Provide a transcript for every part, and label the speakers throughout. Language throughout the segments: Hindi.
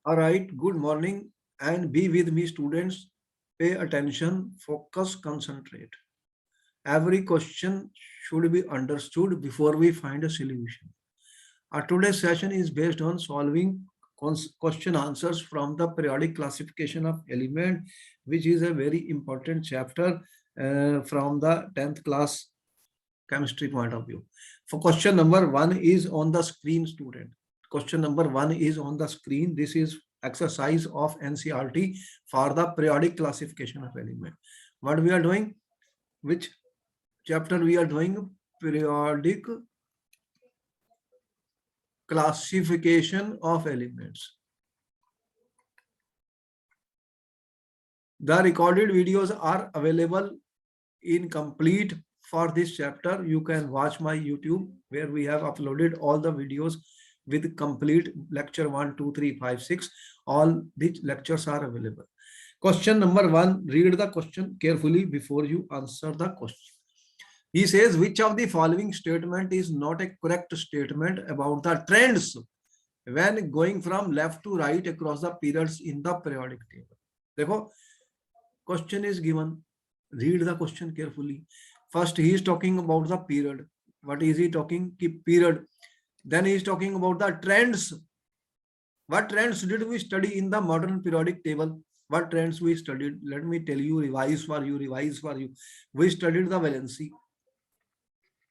Speaker 1: All right, good morning and be with me, students. Pay attention, focus, concentrate. Every question should be understood before we find a solution. Our today's session is based on solving question answers from the periodic classification of element, which is a very important chapter from the 10th class chemistry point of view. For question number 1 is on the screen, student. Question number 1 is on the screen. This is exercise of NCERT for the periodic classification of element. What we are doing? Which chapter we are doing? Periodic classification of elements. The recorded videos are available in complete for this chapter. You can watch my YouTube where we have uploaded all the videos with complete lecture 1, 2, 3, 5, 6. All these lectures are available. Question number 1, read the question carefully before you answer the question. He says, which of the following statement is not a correct statement about the trends when going from left to right across the periods in the periodic table? देखो, question is given. Read the question carefully. First, he is talking about the period. What is he talking? Period. Then he is talking about the trends. What trends did we study in the modern periodic table? What trends we studied? Let me tell you, revise for you. We studied the valency.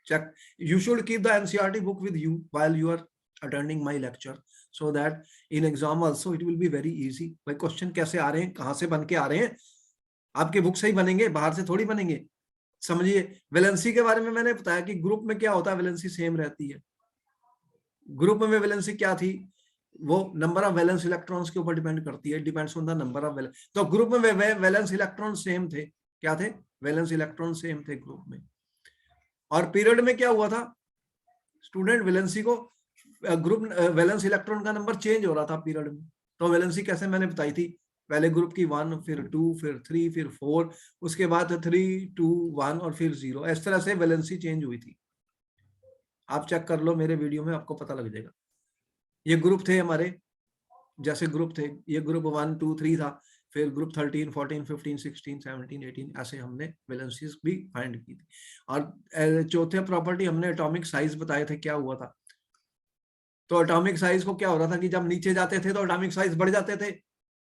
Speaker 1: Check. You should keep the NCERT book with you while you are attending my lecture, so that in exam also it will be very easy. भाई क्वेश्चन कैसे आ रहे हैं, कहाँ से बन के आ रहे हैं, आपके बुक से ही बनेंगे, बाहर से थोड़ी बनेंगे. समझिए, वैलेंसी के बारे में मैंने बताया कि ग्रुप में क्या होता है, वैलेंसी सेम रहती है. ग्रुप में वैलेंसी क्या थी, वो नंबर ऑफ वैलेंस इलेक्ट्रॉन्स के ऊपर डिपेंड करती है, depends on the number of valence. तो ग्रुप में वैलेंस इलेक्ट्रॉन सेम थे. क्या थे? वैलेंस इलेक्ट्रॉन सेम थे ग्रुप में. और पीरियड में क्या हुआ था स्टूडेंट, वैलेंसी को ग्रुप वैलेंस इलेक्ट्रॉन का नंबर चेंज हो रहा था पीरियड में. तो वैलेंसी कैसे मैंने बताई थी, पहले ग्रुप की 1, फिर 2, फिर 3, फिर 4, उसके बाद 3, 2, 1 और फिर 0. इस तरह से वैलेंसी चेंज हुई थी. आप चेक कर लो मेरे वीडियो में, आपको पता लग जाएगा. ये ग्रुप थे हमारे, जैसे ग्रुप थे, ये ग्रुप 1, 2, 3 था, फिर ग्रुप 13, 14, 15, 16, 17, 18 ऐसे हमने वैलेंसीज भी फाइंड की थी. और चौथे प्रॉपर्टी हमने एटॉमिक साइज बताए थे. क्या हुआ था, तो एटॉमिक साइज को क्या हो रहा था कि जब नीचे जाते थे तो एटॉमिक साइज बढ़ जाते थे.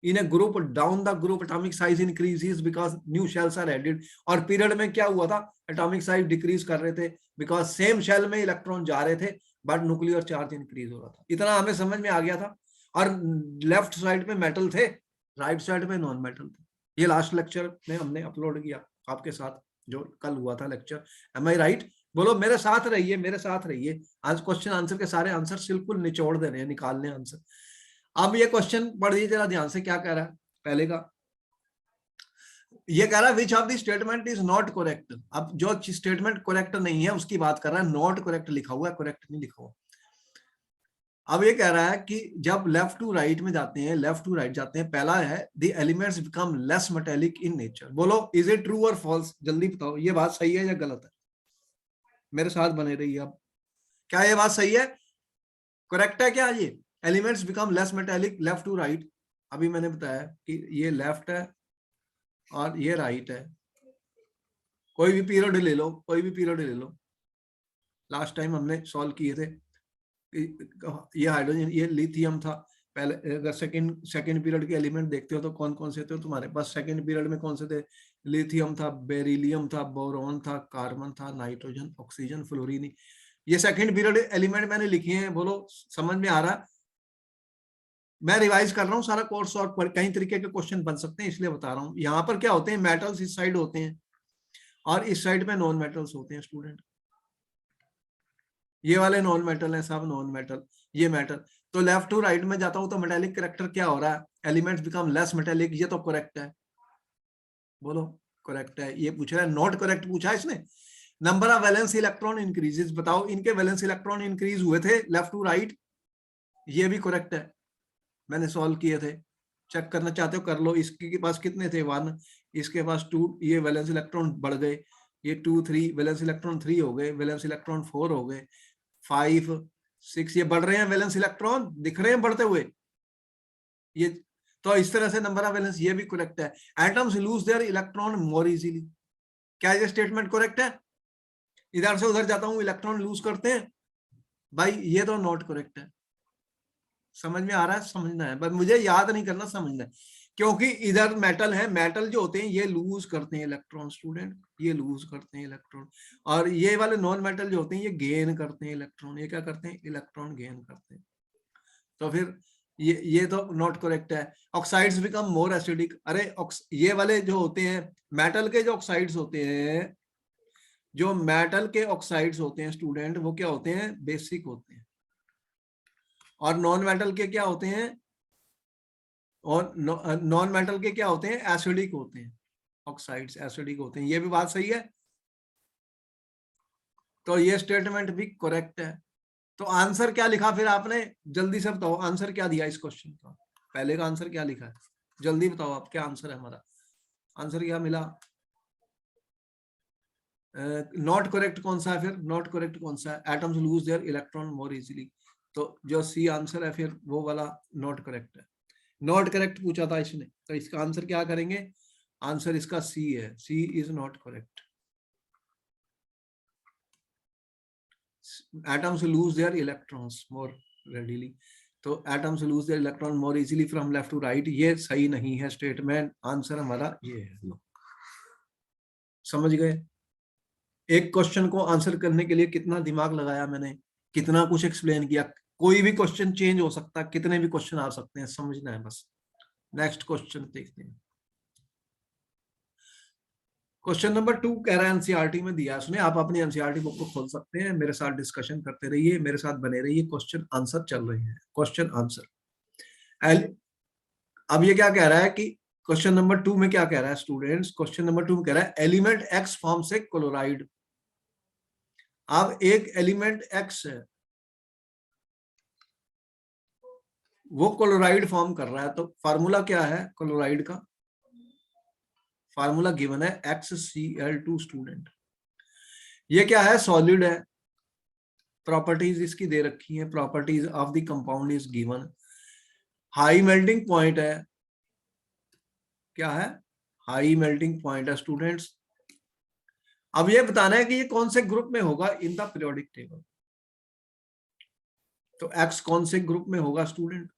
Speaker 1: In a group down the group atomic size increases because new shells are added. और पीरियड में क्या हुआ था, एटॉमिक साइज डिक्रीज कर रहे थे बिकॉज सेम शेल में इलेक्ट्रॉन जा रहे थे बट न्यूक्लियर चार्ज इंक्रीज हो रहा था. इतना हमें समझ में आ गया था. और लेफ्ट साइड में मेटल थे, राइट साइड में नॉन मेटल थे. ये लास्ट लेक्चर में हमने अपलोड किया आपके साथ, जो कल हुआ था लेक्चर. एम आई राइट? बोलो मेरे साथ रहिए, मेरे साथ रहिए. आज क्वेश्चन आंसर के सारे आंसर बिल्कुल निचोड़ देने हैं, निकालने आंसर. अब ये क्वेश्चन पढ़िए जरा ध्यान से. क्या कह रहा है पहले का, ये कह रहा है विच of the statement is not correct. अब जो स्टेटमेंट करेक्ट नहीं है उसकी बात कर रहा है. नॉट करेक्ट लिखा हुआ है, करेक्ट नहीं लिखा हुआ. अब ये कह रहा है कि जब लेफ्ट टू राइट में जाते हैं, लेफ्ट टू राइट जाते हैं, पहला है the elements become less metallic in nature. बोलो इज इट ट्रू और फॉल्स, जल्दी बताओ ये बात सही है या गलत है. मेरे साथ बने रहिए. अब क्या ये बात सही है, करेक्ट है क्या ये, elements become less metallic left to right. अभी मैंने बताया कि ये लेफ्ट है और ये राइट है. कोई भी पीरियड ले लो, कोई भी पीरियड ले लो. लास्ट टाइम हमने सॉल्व किए थे. ये हाइड्रोजन, ये लिथियम था पहले. अगर सेकंड पीरियड के एलिमेंट देखते हो तो कौन कौन से थे तुम्हारे पास सेकंड पीरियड में, कौन से थे, लिथियम था, बेरिलियम था, बोरॉन था, कार्बन था, नाइट्रोजन, ऑक्सीजन, फ्लोरीन. ये सेकंड पीरियड एलिमेंट मैंने लिखे हैं. बोलो समझ में आ रहा है? मैं रिवाइज कर रहा हूँ सारा कोर्स और कई तरीके के क्वेश्चन बन सकते हैं इसलिए बता रहा हूँ. यहाँ पर क्या होते हैं, मेटल्स इस साइड होते हैं और इस साइड में नॉन मेटल्स होते हैं स्टूडेंट. ये वाले नॉन मेटल है, सब नॉन मेटल, ये मेटल. तो लेफ्ट टू राइट में जाता हूं तो मेटेलिक कैरेक्टर क्या हो रहा है, एलिमेंट्स बिकम लेस मेटेलिक. ये तो करेक्ट है. बोलो करेक्ट है. ये पूछ रहा है नॉट करेक्ट पूछा है इसने. Number of valence electron increases. बताओ इनके वैलेंस इलेक्ट्रॉन इंक्रीज हुए थे लेफ्ट टू राइट. ये भी करेक्ट है, मैंने सॉल्व किए थे. चेक करना चाहते हो कर लो. इसके पास कितने थे, 1, इसके पास 2. ये वैलेंस इलेक्ट्रॉन बढ़ गए, ये 2, 3, वैलेंस इलेक्ट्रॉन 3 हो गए, वैलेंस इलेक्ट्रॉन 4 हो गए, 5, 6. ये बढ़ रहे हैं वैलेंस इलेक्ट्रॉन, दिख रहे हैं बढ़ते हुए. ये तो इस तरह से नंबर ऑफ वैलेंस ये भी करेक्ट है। Atoms lose their electron more easily, क्या ये स्टेटमेंट करेक्ट है? इधर से उधर जाता हूं इलेक्ट्रॉन लूज करते हैं भाई, ये तो नॉट करेक्ट है। समझ में आ रहा है? समझना है, बस मुझे याद नहीं करना, समझना है। क्योंकि इधर मेटल है, मेटल जो होते हैं ये लूज करते हैं इलेक्ट्रॉन स्टूडेंट, ये लूज करते हैं इलेक्ट्रॉन। और ये वाले नॉन मेटल जो होते हैं ये गेन करते हैं इलेक्ट्रॉन, ये क्या करते हैं? इलेक्ट्रॉन गेन करते हैं। तो फिर ये तो नॉट करेक्ट है। ऑक्साइड्स बिकम मोर एसिडिक, अरे ये वाले जो होते हैं मेटल के जो ऑक्साइड्स होते हैं, जो मेटल के ऑक्साइड्स होते हैं स्टूडेंट, वो क्या होते हैं? बेसिक होते हैं। और नॉन मेटल के क्या होते हैं? और नॉन मेटल के क्या होते हैं? एसिडिक होते हैं। ऑक्साइड्स एसिडिक होते हैं, ये भी बात सही है। तो ये स्टेटमेंट भी करेक्ट है। तो आंसर क्या लिखा फिर आपने? जल्दी से बताओ आंसर क्या दिया इस क्वेश्चन का, पहले का आंसर क्या लिखा है? जल्दी बताओ आप, क्या आंसर है हमारा? आंसर क्या मिला? नॉट करेक्ट कौन सा है फिर? नॉट करेक्ट कौन सा है? Atoms lose their electron more easily. तो जो सी आंसर है फिर वो वाला नॉट करेक्ट है। नॉट करेक्ट पूछा था इसने, तो इसका आंसर क्या करेंगे? आंसर इसका सी है, C is not correct. atoms lose their electrons more readily, तो atoms lose their electron more easily from left to right, ये सही नहीं है स्टेटमेंट। आंसर हमारा ये है। समझ गए? एक क्वेश्चन को आंसर करने के लिए कितना दिमाग लगाया मैंने, कितना कुछ एक्सप्लेन किया। कोई भी क्वेश्चन चेंज हो सकता है, कितने भी क्वेश्चन आ सकते हैं, समझना है बस। नेक्स्ट क्वेश्चन देखते हैं। क्वेश्चन नंबर 2 कह रहा है एनसीईआरटी में दिया उसने, आप अपनी एनसीईआरटी बुक को खोल सकते हैं, मेरे साथ डिस्कशन करते रहिए, मेरे साथ बने रहिए, क्वेश्चन आंसर चल रहे हैं। क्वेश्चन आंसर अब ये क्या कह रहा है कि क्वेश्चन नंबर 2 में क्या कह रहा है स्टूडेंट्स? क्वेश्चन नंबर 2 में कह रहा है एलिमेंट एक्स फॉर्म से क्लोराइड। अब एक एलिमेंट एक्स है, वो क्लोराइड फॉर्म कर रहा है, तो फार्मूला क्या है क्लोराइड का? फार्मूला गिवन है XCl2 स्टूडेंट। ये क्या है? सॉलिड है। प्रॉपर्टीज इसकी दे रखी है, properties of the compound is given. High melting point है, क्या है? हाई मेल्टिंग पॉइंट है स्टूडेंट्स। अब ये बताना है कि ये कौन से ग्रुप में होगा इन द पीरियोडिक टेबल। तो एक्स कौन से ग्रुप में होगा स्टूडेंट?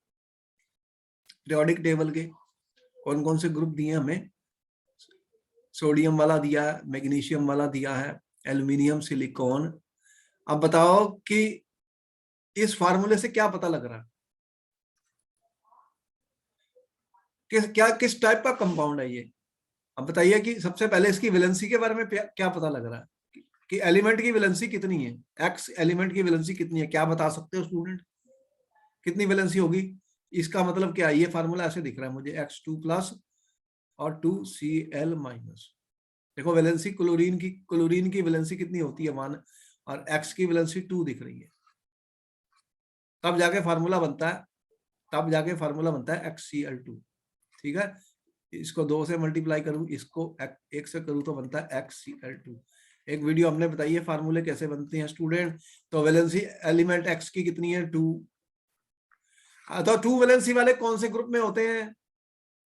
Speaker 1: पीरियोडिक टेबल के कौन कौन से ग्रुप दिए हमें? सोडियम वाला दिया है, मैग्नीशियम वाला दिया है, एल्यूमिनियम, सिलिकॉन। अब बताओ कि इस फार्मूले से क्या पता लग रहा है किस टाइप का कंपाउंड है ये? अब बताइए कि सबसे पहले इसकी वैलेंसी के बारे में क्या पता लग रहा है कि एलिमेंट की वैलेंसी कितनी है? एक्स एलिमेंट की वैलेंसी कितनी है, क्या बता सकते हो स्टूडेंट? कितनी वैलेंसी होगी? इसका मतलब क्या है? ये फार्मूला ऐसे दिख रहा है मुझे, X2+ और 2Cl-। देखो वैलेंसी क्लोरीन की वैलेंसी कितनी होती है 1, और एक्स की वैलेंसी 2 दिख रही है। तब जाके फार्मूला बनता है, XCl2। ठीक है, इसको 2 से मल्टीप्लाई करूं, इसको 1 से करूं, तो बनता है XCl2। एक वीडियो हमने बताई है फार्मूले कैसे बनते हैं स्टूडेंट। तो वैलेंसी एलिमेंट एक्स की कितनी है? 2। तो 2 वैलेंसी वाले कौन से ग्रुप में होते हैं?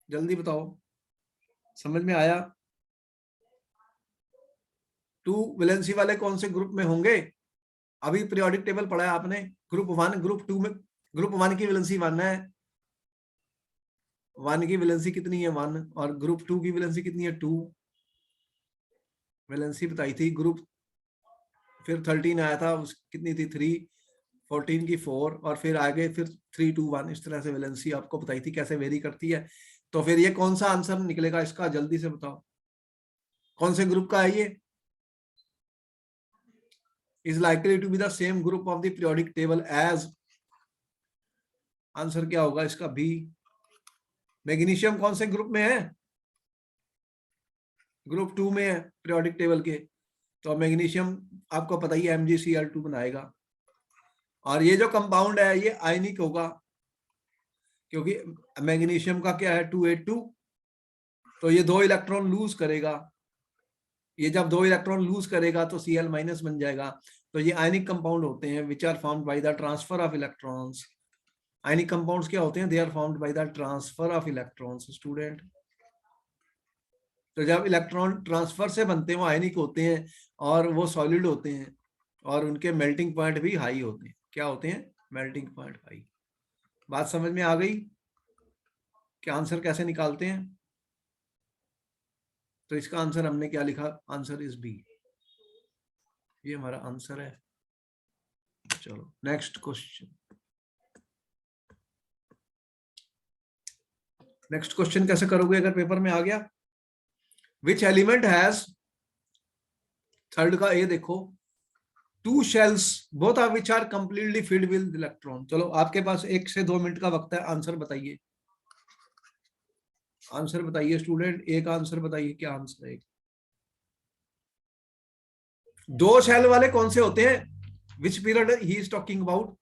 Speaker 1: जल्दी बताओ, समझ में आया? 2 वैलेंसी वाले कौन से ग्रुप में होंगे? अभी पीरियोडिक टेबल पढ़ा है आपने, ग्रुप 1, ग्रुप 2 में। ग्रुप 1 की वैलेंसी 1 है, 1 की वैलेंसी कितनी है? 1। और ग्रुप 2 की वैलेंसी कितनी है? 2। वैलेंसी बताई थी। ग्रुप फिर 13 आया था, उस कितनी थी? 3। 14 की 4, और फिर आगे फिर 3, 2, 1, इस तरह से वैलेंसी आपको बताई थी कैसे वेरी करती है। तो फिर ये कौन सा आंसर निकलेगा इसका? जल्दी से बताओ, कौन से ग्रुप का है ये? Is likely to be the same group of the periodic table as. Answer क्या होगा इसका? बी। मैग्नीशियम कौन से ग्रुप में है? ग्रुप 2 में है पीरियोडिक टेबल के। तो मैग्नीशियम आपको पता ही है MgCl2 बनाएगा। और ये जो कंपाउंड है ये आयनिक होगा, क्योंकि मैग्नीशियम का क्या है? 282। तो ये 2 इलेक्ट्रॉन लूज करेगा, ये जब 2 इलेक्ट्रॉन लूज करेगा तो Cl- बन जाएगा। तो ये आयनिक कंपाउंड होते हैं which are formed by the transfer of electrons ionic compounds क्या होते हैं? They are formed by the transfer of electrons student. तो जब इलेक्ट्रॉन ट्रांसफर से बनते हैं वो आयनिक होते हैं और वो सॉलिड होते हैं और उनके मेल्टिंग पॉइंट भी हाई होते हैं। क्या होते हैं? Melting point high. बात समझ में आ गई कि आंसर कैसे निकालते हैं? तो इसका आंसर हमने क्या लिखा? Answer is B. ये हमारा आंसर है। चलो नेक्स्ट क्वेश्चन। नेक्स्ट क्वेश्चन कैसे करोगे अगर पेपर में आ गया? विच एलिमेंट हैज, थर्ड का ए देखो, two shells both of which are completely filled with electron. चलो आपके पास 1 से 2 मिनट का वक्त है, आंसर बताइए। आंसर बताइए स्टूडेंट, एक आंसर बताइए, क्या आंसर है? 2 शेल वाले कौन से होते हैं? Which period he is talking about?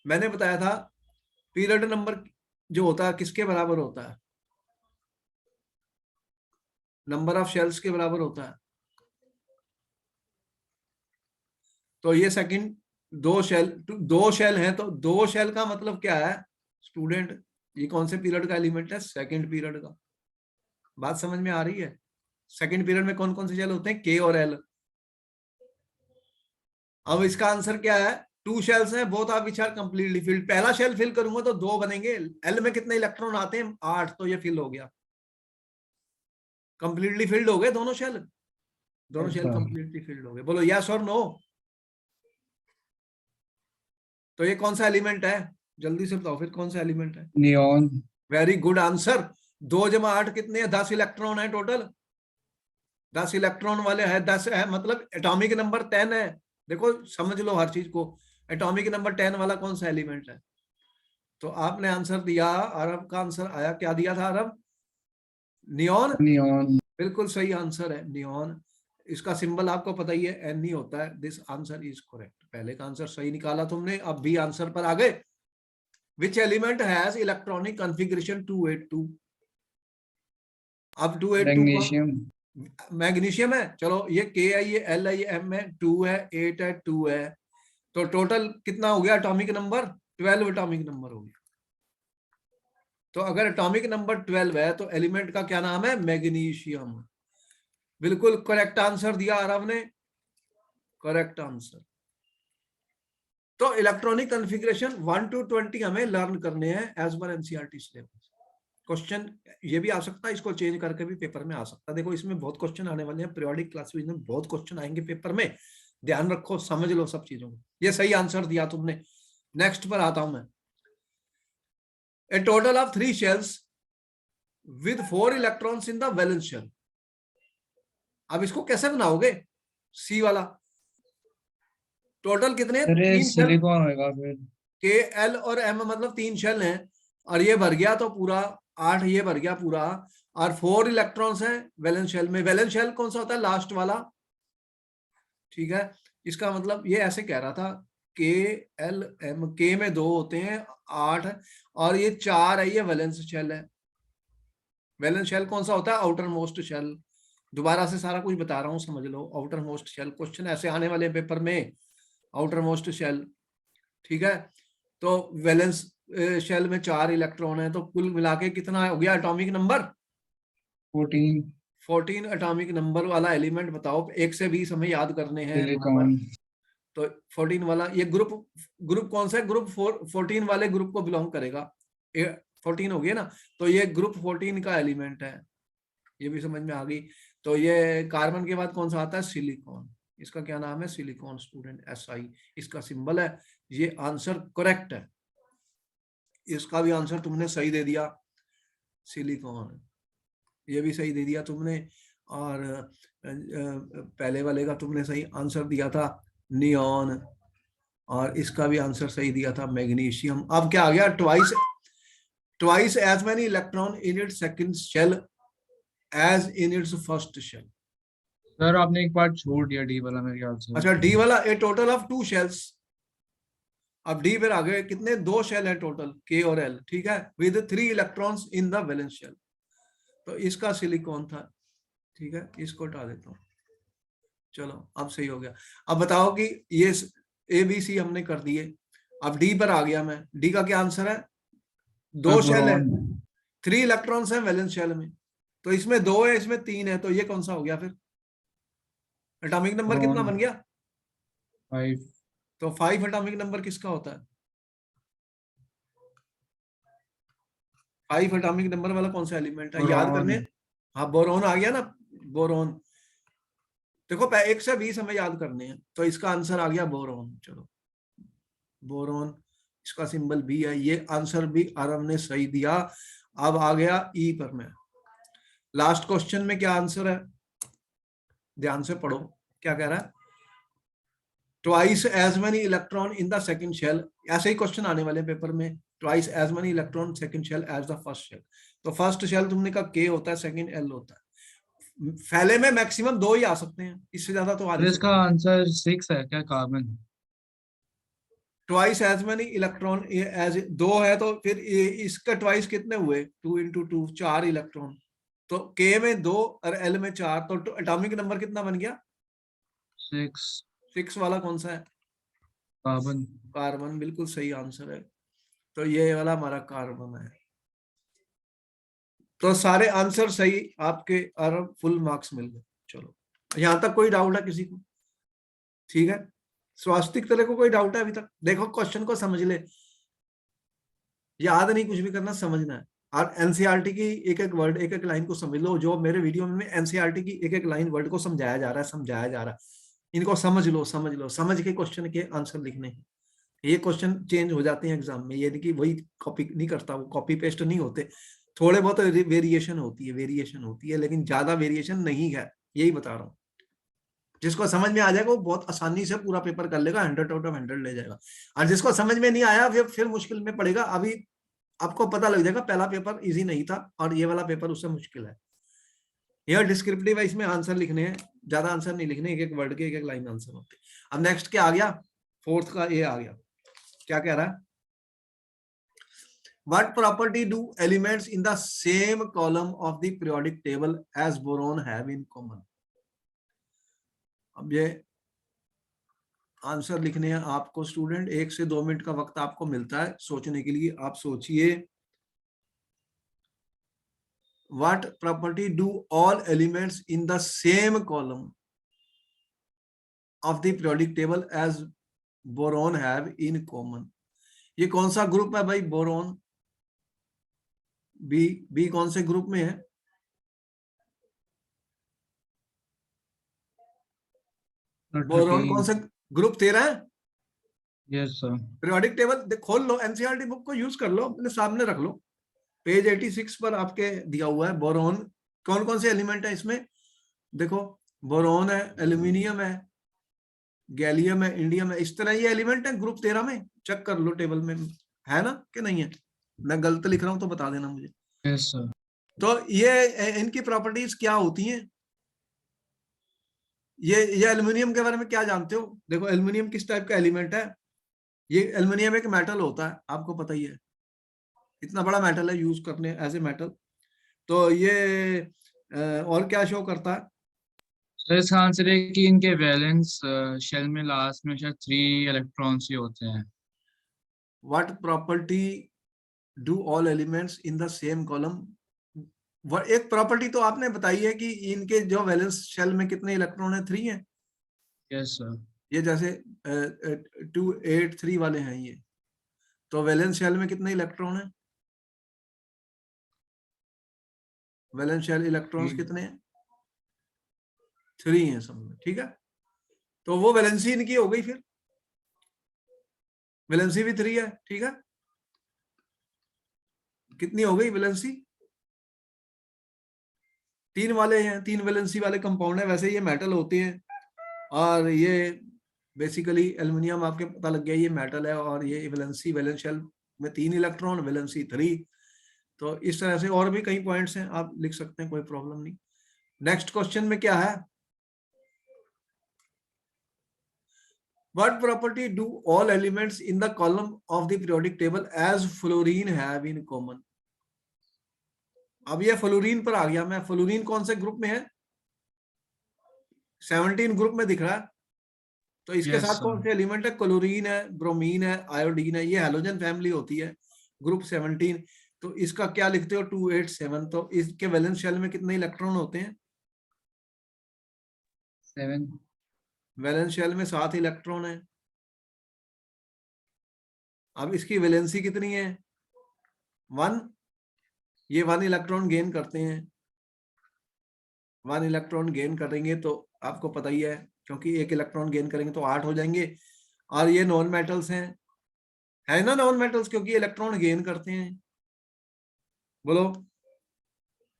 Speaker 1: मैंने बताया था पीरियड नंबर जो होता है किसके बराबर होता है? नंबर ऑफ शेल्स के बराबर होता है। तो ये सेकंड, 2 शेल हैं, तो 2 शेल का मतलब क्या है स्टूडेंट? ये कौन से पीरियड का एलिमेंट है? सेकंड पीरियड का। बात समझ में आ रही है? सेकंड पीरियड में कौन कौन से शेल होते हैं? के और एल। अब इसका आंसर क्या है? 2 शेल्स हैं, both are which are completely filled. पहला शेल फिल करूंगा तो 2 बनेंगे। एल में कितने इलेक्ट्रॉन आते हैं? 8, तो ये फिल हो गया, कंप्लीटली फिल्ड हो गए दोनों शेल। दोनों शेल कंप्लीटली फिल्ड हो गए। बोलो यस और नो। तो ये कौन सा एलिमेंट है? जल्दी से बताओ फिर, कौन सा एलिमेंट है?
Speaker 2: नियॉन।
Speaker 1: Very good answer. 2 जमा 8 कितने हैं? 10 इलेक्ट्रॉन है टोटल। 10 इलेक्ट्रॉन वाले है, 10 है, मतलब एटॉमिक नंबर 10 है। देखो समझ लो हर चीज को। एटॉमिक नंबर 10 वाला कौन सा एलिमेंट है? तो आपने आंसर दिया, अरब का आंसर आया, क्या दिया था अरब? नियॉन।
Speaker 2: नियॉन।
Speaker 1: बिल्कुल सही आंसर है नियॉन। इसका सिंबल आपको पता ही है, एन ही होता है। This answer is correct. पहले का आंसर सही निकाला तुमने, अब भी आंसर पर आ गए। Which element has electronic configuration 282? अब 282
Speaker 2: मैग्नीशियम।
Speaker 1: मैग्नीशियम है। चलो ये के है, ये एल है, ये एम है, 2 है, 8 है, 2 है। तो टोटल कितना हो गया एटॉमिक नंबर? 12 एटॉमिक नंबर हो गया। तो अगर एटॉमिक नंबर 12 है तो एलिमेंट का क्या नाम है? मैग्नीशियम। बिल्कुल करेक्ट आंसर दिया आरव ने, करेक्ट आंसर। तो इलेक्ट्रॉनिक कॉन्फ़िगरेशन 1 to 20 हमें लर्न करने हैं as per NCERT syllabus. Question ये भी आ सकता है, इसको चेंज करके भी पेपर में आ सकता है। देखो इसमें बहुत क्वेश्चन आने वाले हैं, पीरियोडिक क्लासेस में बहुत क्वेश्चन आएंगे पेपर में। ध्यान रखो, समझ लो सब चीजों को। ये सही आंसर दिया तुमने। नेक्स्ट पर आता हूं मैं। A total of 3 shells with 4 electrons in the valence shell. अब इसको कैसे बनाओगे? सी वाला टोटल कितने?
Speaker 2: अरे
Speaker 1: 3 शेल।
Speaker 2: सिलिकॉन होगा फिर।
Speaker 1: के एल और एम मतलब 3 शेल हैं, और ये भर गया तो पूरा 8, ये भर गया पूरा, और 4 इलेक्ट्रॉन्स हैं वैलेंस शेल में। वैलेंस शेल कौन सा होता है? लास्ट वाला। ठीक है, इसका मतलब ये ऐसे कह रहा था, के एल एम, के में 2 होते हैं, 8, और ये 4 है, ये वैलेंस शेल है। वैलेंस शेल कौन सा होता है? Outer most shell. दोबारा से सारा कुछ बता रहा हूं, समझ लो। आउटर मोस्ट शेल, क्वेश्चन ऐसे आने वाले पेपर में, आउटर मोस्ट शेल। ठीक है, तो वैलेंस शेल में 4 इलेक्ट्रॉन है, तो कुल मिला के कितना हो गया एटॉमिक नंबर?
Speaker 2: 14।
Speaker 1: 14 एटॉमिक नंबर वाला एलिमेंट बताओ। 1 से 20 हमें याद करने हैं नंबर।
Speaker 2: सिलिकॉन।
Speaker 1: तो 14 वाला ये ग्रुप कौन सा है? ग्रुप 14 वाले ग्रुप को बिलोंग करेगा। 14 हो गया ना, तो ये ग्रुप 14 का एलिमेंट है। ये भी समझ में आ गई। तो ये कार्बन के बाद कौन सा आता है? सिलिकॉन। इसका क्या नाम है? सिलिकॉन स्टूडेंट, SI इसका सिंबल है। ये आंसर करेक्ट है। इसका भी आंसर तुमने सही दे दिया, सिलिकॉन। ये भी सही दे दिया तुमने। और पहले वाले का तुमने सही आंसर दिया था, नियॉन। और इसका भी आंसर सही दिया था, मैग्नीशियम। अब क्या आ गया? Twice as many electron in its second shell as in its first shell.
Speaker 2: Sir आपने एक पार्ट छोड़ दिया, डी वाला मेरे ख्याल से।
Speaker 1: अच्छा, डी वाला, ए टोटल ऑफ 2 शेल्स। अब डी पर आ गए, कितने? 2 शेल है टोटल, के और एल। ठीक है, with 3 electrons in the valence shell. तो इसका सिलिकॉन था। ठीक है, इसको हटा देता हूं। चलो अब सही हो गया। अब बताओ कि ये ABC हमने कर दिए, अब डी पर आ गया मैं, डी का क्या आंसर है? दो शेल है,
Speaker 2: बोरॉन।
Speaker 1: 3 इलेक्ट्रॉन्स हैं वैलेंस शेल में, तो इसमें 2 है, इसमें 3 है, तो ये कौन सा हो गया फिर? एटॉमिक नंबर कितना
Speaker 2: बोरॉन
Speaker 1: बन गया?
Speaker 2: 5।
Speaker 1: तो 5 एटॉमिक नंबर किसका होता है? 5 एटॉमिक नंबर वाला कौन सा एलिमेंट है याद
Speaker 2: बोरॉन।
Speaker 1: करने? हाँ बोरोन आ गया ना, बोरोन। देखो 1 से 20 हमें याद करने हैं, तो इसका आंसर आ गया बोरोन। चलो बोरोन, इसका सिंबल बी है, ये आंसर भी आरव ने सही दिया। अब आ गया ई पर। मैं लास्ट क्वेश्चन में क्या आंसर है, ध्यान से पढ़ो क्या कह रहा है। Twice as many electron in the second shell, ऐसे ही क्वेश्चन आने वाले पेपर में। Twice as many electron second shell as the first shell, तो फर्स्ट शेल तुमने कहा के होता है, सेकंड एल होता है। फैले में मैक्सिमम 2 ही आ सकते हैं, इससे ज्यादा तो आ
Speaker 2: तो
Speaker 1: नहीं
Speaker 2: इसका
Speaker 1: सकते।
Speaker 2: आंसर 6 है क्या, carbon?
Speaker 1: Twice as many electron as 2 है, तो फिर इसका ट्वाइस कितने हुए? 2 इंटू 2, 4 इलेक्ट्रॉन। तो के में 2 और एल में 4, तो एटॉमिक नंबर कितना बन गया?
Speaker 2: 6।
Speaker 1: 6 वाला कौन सा है?
Speaker 2: कार्बन।
Speaker 1: कार्बन, बिल्कुल सही आंसर है। तो ये वाला हमारा कार्बन है। तो सारे आंसर सही आपके, और फुल मार्क्स मिल गए। चलो यहां तक कोई डाउट है किसी को? ठीक है, स्वास्तिक तेरे को कोई डाउट है अभी तक? देखो क्वेश्चन को समझ ले, याद नहीं कुछ भी करना, समझना है। और एनसीईआरटी की एक एक वर्ड, एक एक लाइन को समझ लो। जो मेरे वीडियो में एनसीईआरटी की एक एक लाइन वर्ड को समझाया जा रहा है, समझाया जा रहा है, इनको समझ लो, समझ लो, समझ के क्वेश्चन के आंसर लिखने हैं। ये क्वेश्चन चेंज हो जाते हैं एग्जाम में, ये नहीं कि वही कॉपी नहीं करता, वो कॉपी पेस्ट नहीं होते, थोड़े बहुत वेरिएशन होती है, वेरिएशन होती है, लेकिन ज्यादा वेरिएशन नहीं है, यही बता रहा हूँ। जिसको समझ में आ जाएगा वो बहुत आसानी से पूरा पेपर कर लेगा, 100 आउट ऑफ 100 ले जाएगा। और जिसको समझ में नहीं आया फिर मुश्किल में पड़ेगा। अभी आपको पता लग जाएगा पहला पेपर इजी नहीं था और ये वाला पेपर उससे मुश्किल है। यह डिस्क्रिप्टिव है, इसमें आंसर लिखने हैं, ज्यादा आंसर नहीं लिखने, एक एक वर्ड के एक एक लाइन आंसर होते हैं। अब नेक्स्ट क्या आ गया? फोर्थ का ये आ गया, क्या कह रहा है? What property do elements in the same column of the periodic table as boron have in common? अब ये आंसर लिखने हैं आपको स्टूडेंट, 1 से 2 मिनट का वक्त आपको मिलता है सोचने के लिए। आप सोचिए, what property do all elements in the same column of the periodic table as boron have in common? ये कौन सा ग्रुप है भाई? Boron, B. बी कौन से ग्रुप में है? बोरोन
Speaker 2: 13।
Speaker 1: कौन सा ग्रुप? 13 है।
Speaker 2: Yes sir.
Speaker 1: पीरियोडिक टेबल खोल लो, एनसीईआरटी बुक को यूज कर लो, अपने सामने रख लो, पेज 86 पर आपके दिया हुआ है बोरोन। कौन कौन से एलिमेंट है इसमें? देखो बोरोन है, एल्यूमिनियम है, गैलियम है, इंडियम है, इस तरह ये एलिमेंट है ग्रुप 13 में। चेक कर लो टेबल में है ना कि नहीं है, मैं गलत लिख रहा हूं तो बता देना मुझे।
Speaker 2: Yes sir.
Speaker 1: तो ये इनकी प्रॉपर्टीज क्या होती हैं? ये एल्यूमिनियम के बारे में क्या जानते हो? देखो एल्यूमिनियम किस टाइप का एलिमेंट है? ये एल्यूमिनियम एक मेटल होता है, आपको पता ही है, इतना बड़ा मेटल है यूज करने एज ए मेटल। तो ये और क्या शो करता है?
Speaker 2: सर इसका आंसर है कि इनके वैलेंस शेल में लास्ट में शायद 3 इलेक्ट्रॉन्स ही होते हैं।
Speaker 1: What property do all elements in the same column? एक प्रॉपर्टी तो आपने बताई है कि इनके जो वैलेंस शेल में कितने इलेक्ट्रॉन है? 3 है।
Speaker 2: Yes sir.
Speaker 1: ये जैसे 2 8 3 वाले हैं ये, तो वैलेंस शेल में कितने इलेक्ट्रॉन है? वैलेंस शेल इलेक्ट्रॉन्स कितने हैं? 3 हैं सब में, ठीक है। तो वो वैलेंसी इनकी हो गई, फिर वैलेंसी भी 3 है, ठीक है। कितनी हो गई वैलेंसी? 3 वाले हैं, 3 वैलेंसी वाले कंपाउंड है। वैसे ये मेटल होते हैं, और ये बेसिकली एल्युमिनियम आपके पता लग गया ये मेटल है, और ये वैलेंसी, वैलेंस शेल में 3 इलेक्ट्रॉन, वैलेंसी 3। तो इस तरह से और भी कई पॉइंट्स हैं, आप लिख सकते हैं, कोई प्रॉब्लम नहीं। नेक्स्ट क्वेश्चन में क्या है? What property do all elements in the column of the periodic table as fluorine have in common? अब ये फ्लोरीन पर आ गया मैं। फ्लोरीन कौन से ग्रुप में है? 17 ग्रुप में दिख रहा है। तो इसके
Speaker 2: Yes,
Speaker 1: साथ
Speaker 2: sir.
Speaker 1: कौन से एलिमेंट है? क्लोरीन है, ब्रोमीन है, आयोडीन है, ये हैलोजन फैमिली होती है, ग्रुप 17। तो इसका क्या लिखते हो? 287। तो इसके वैलेंस शेल में कितने इलेक्ट्रॉन होते हैं?
Speaker 2: 7.
Speaker 1: वैलेंस शेल में 7 इलेक्ट्रॉन है। अब इसकी वैलेंसी कितनी है? 1। ये 1 इलेक्ट्रॉन गेन करते हैं, 1 इलेक्ट्रॉन गेन करेंगे तो आपको पता ही है, क्योंकि 1 इलेक्ट्रॉन गेन करेंगे तो 8 हो जाएंगे। और ये नॉन मेटल्स हैं, है ना, नॉन मेटल्स, क्योंकि इलेक्ट्रॉन गेन करते हैं। बोलो।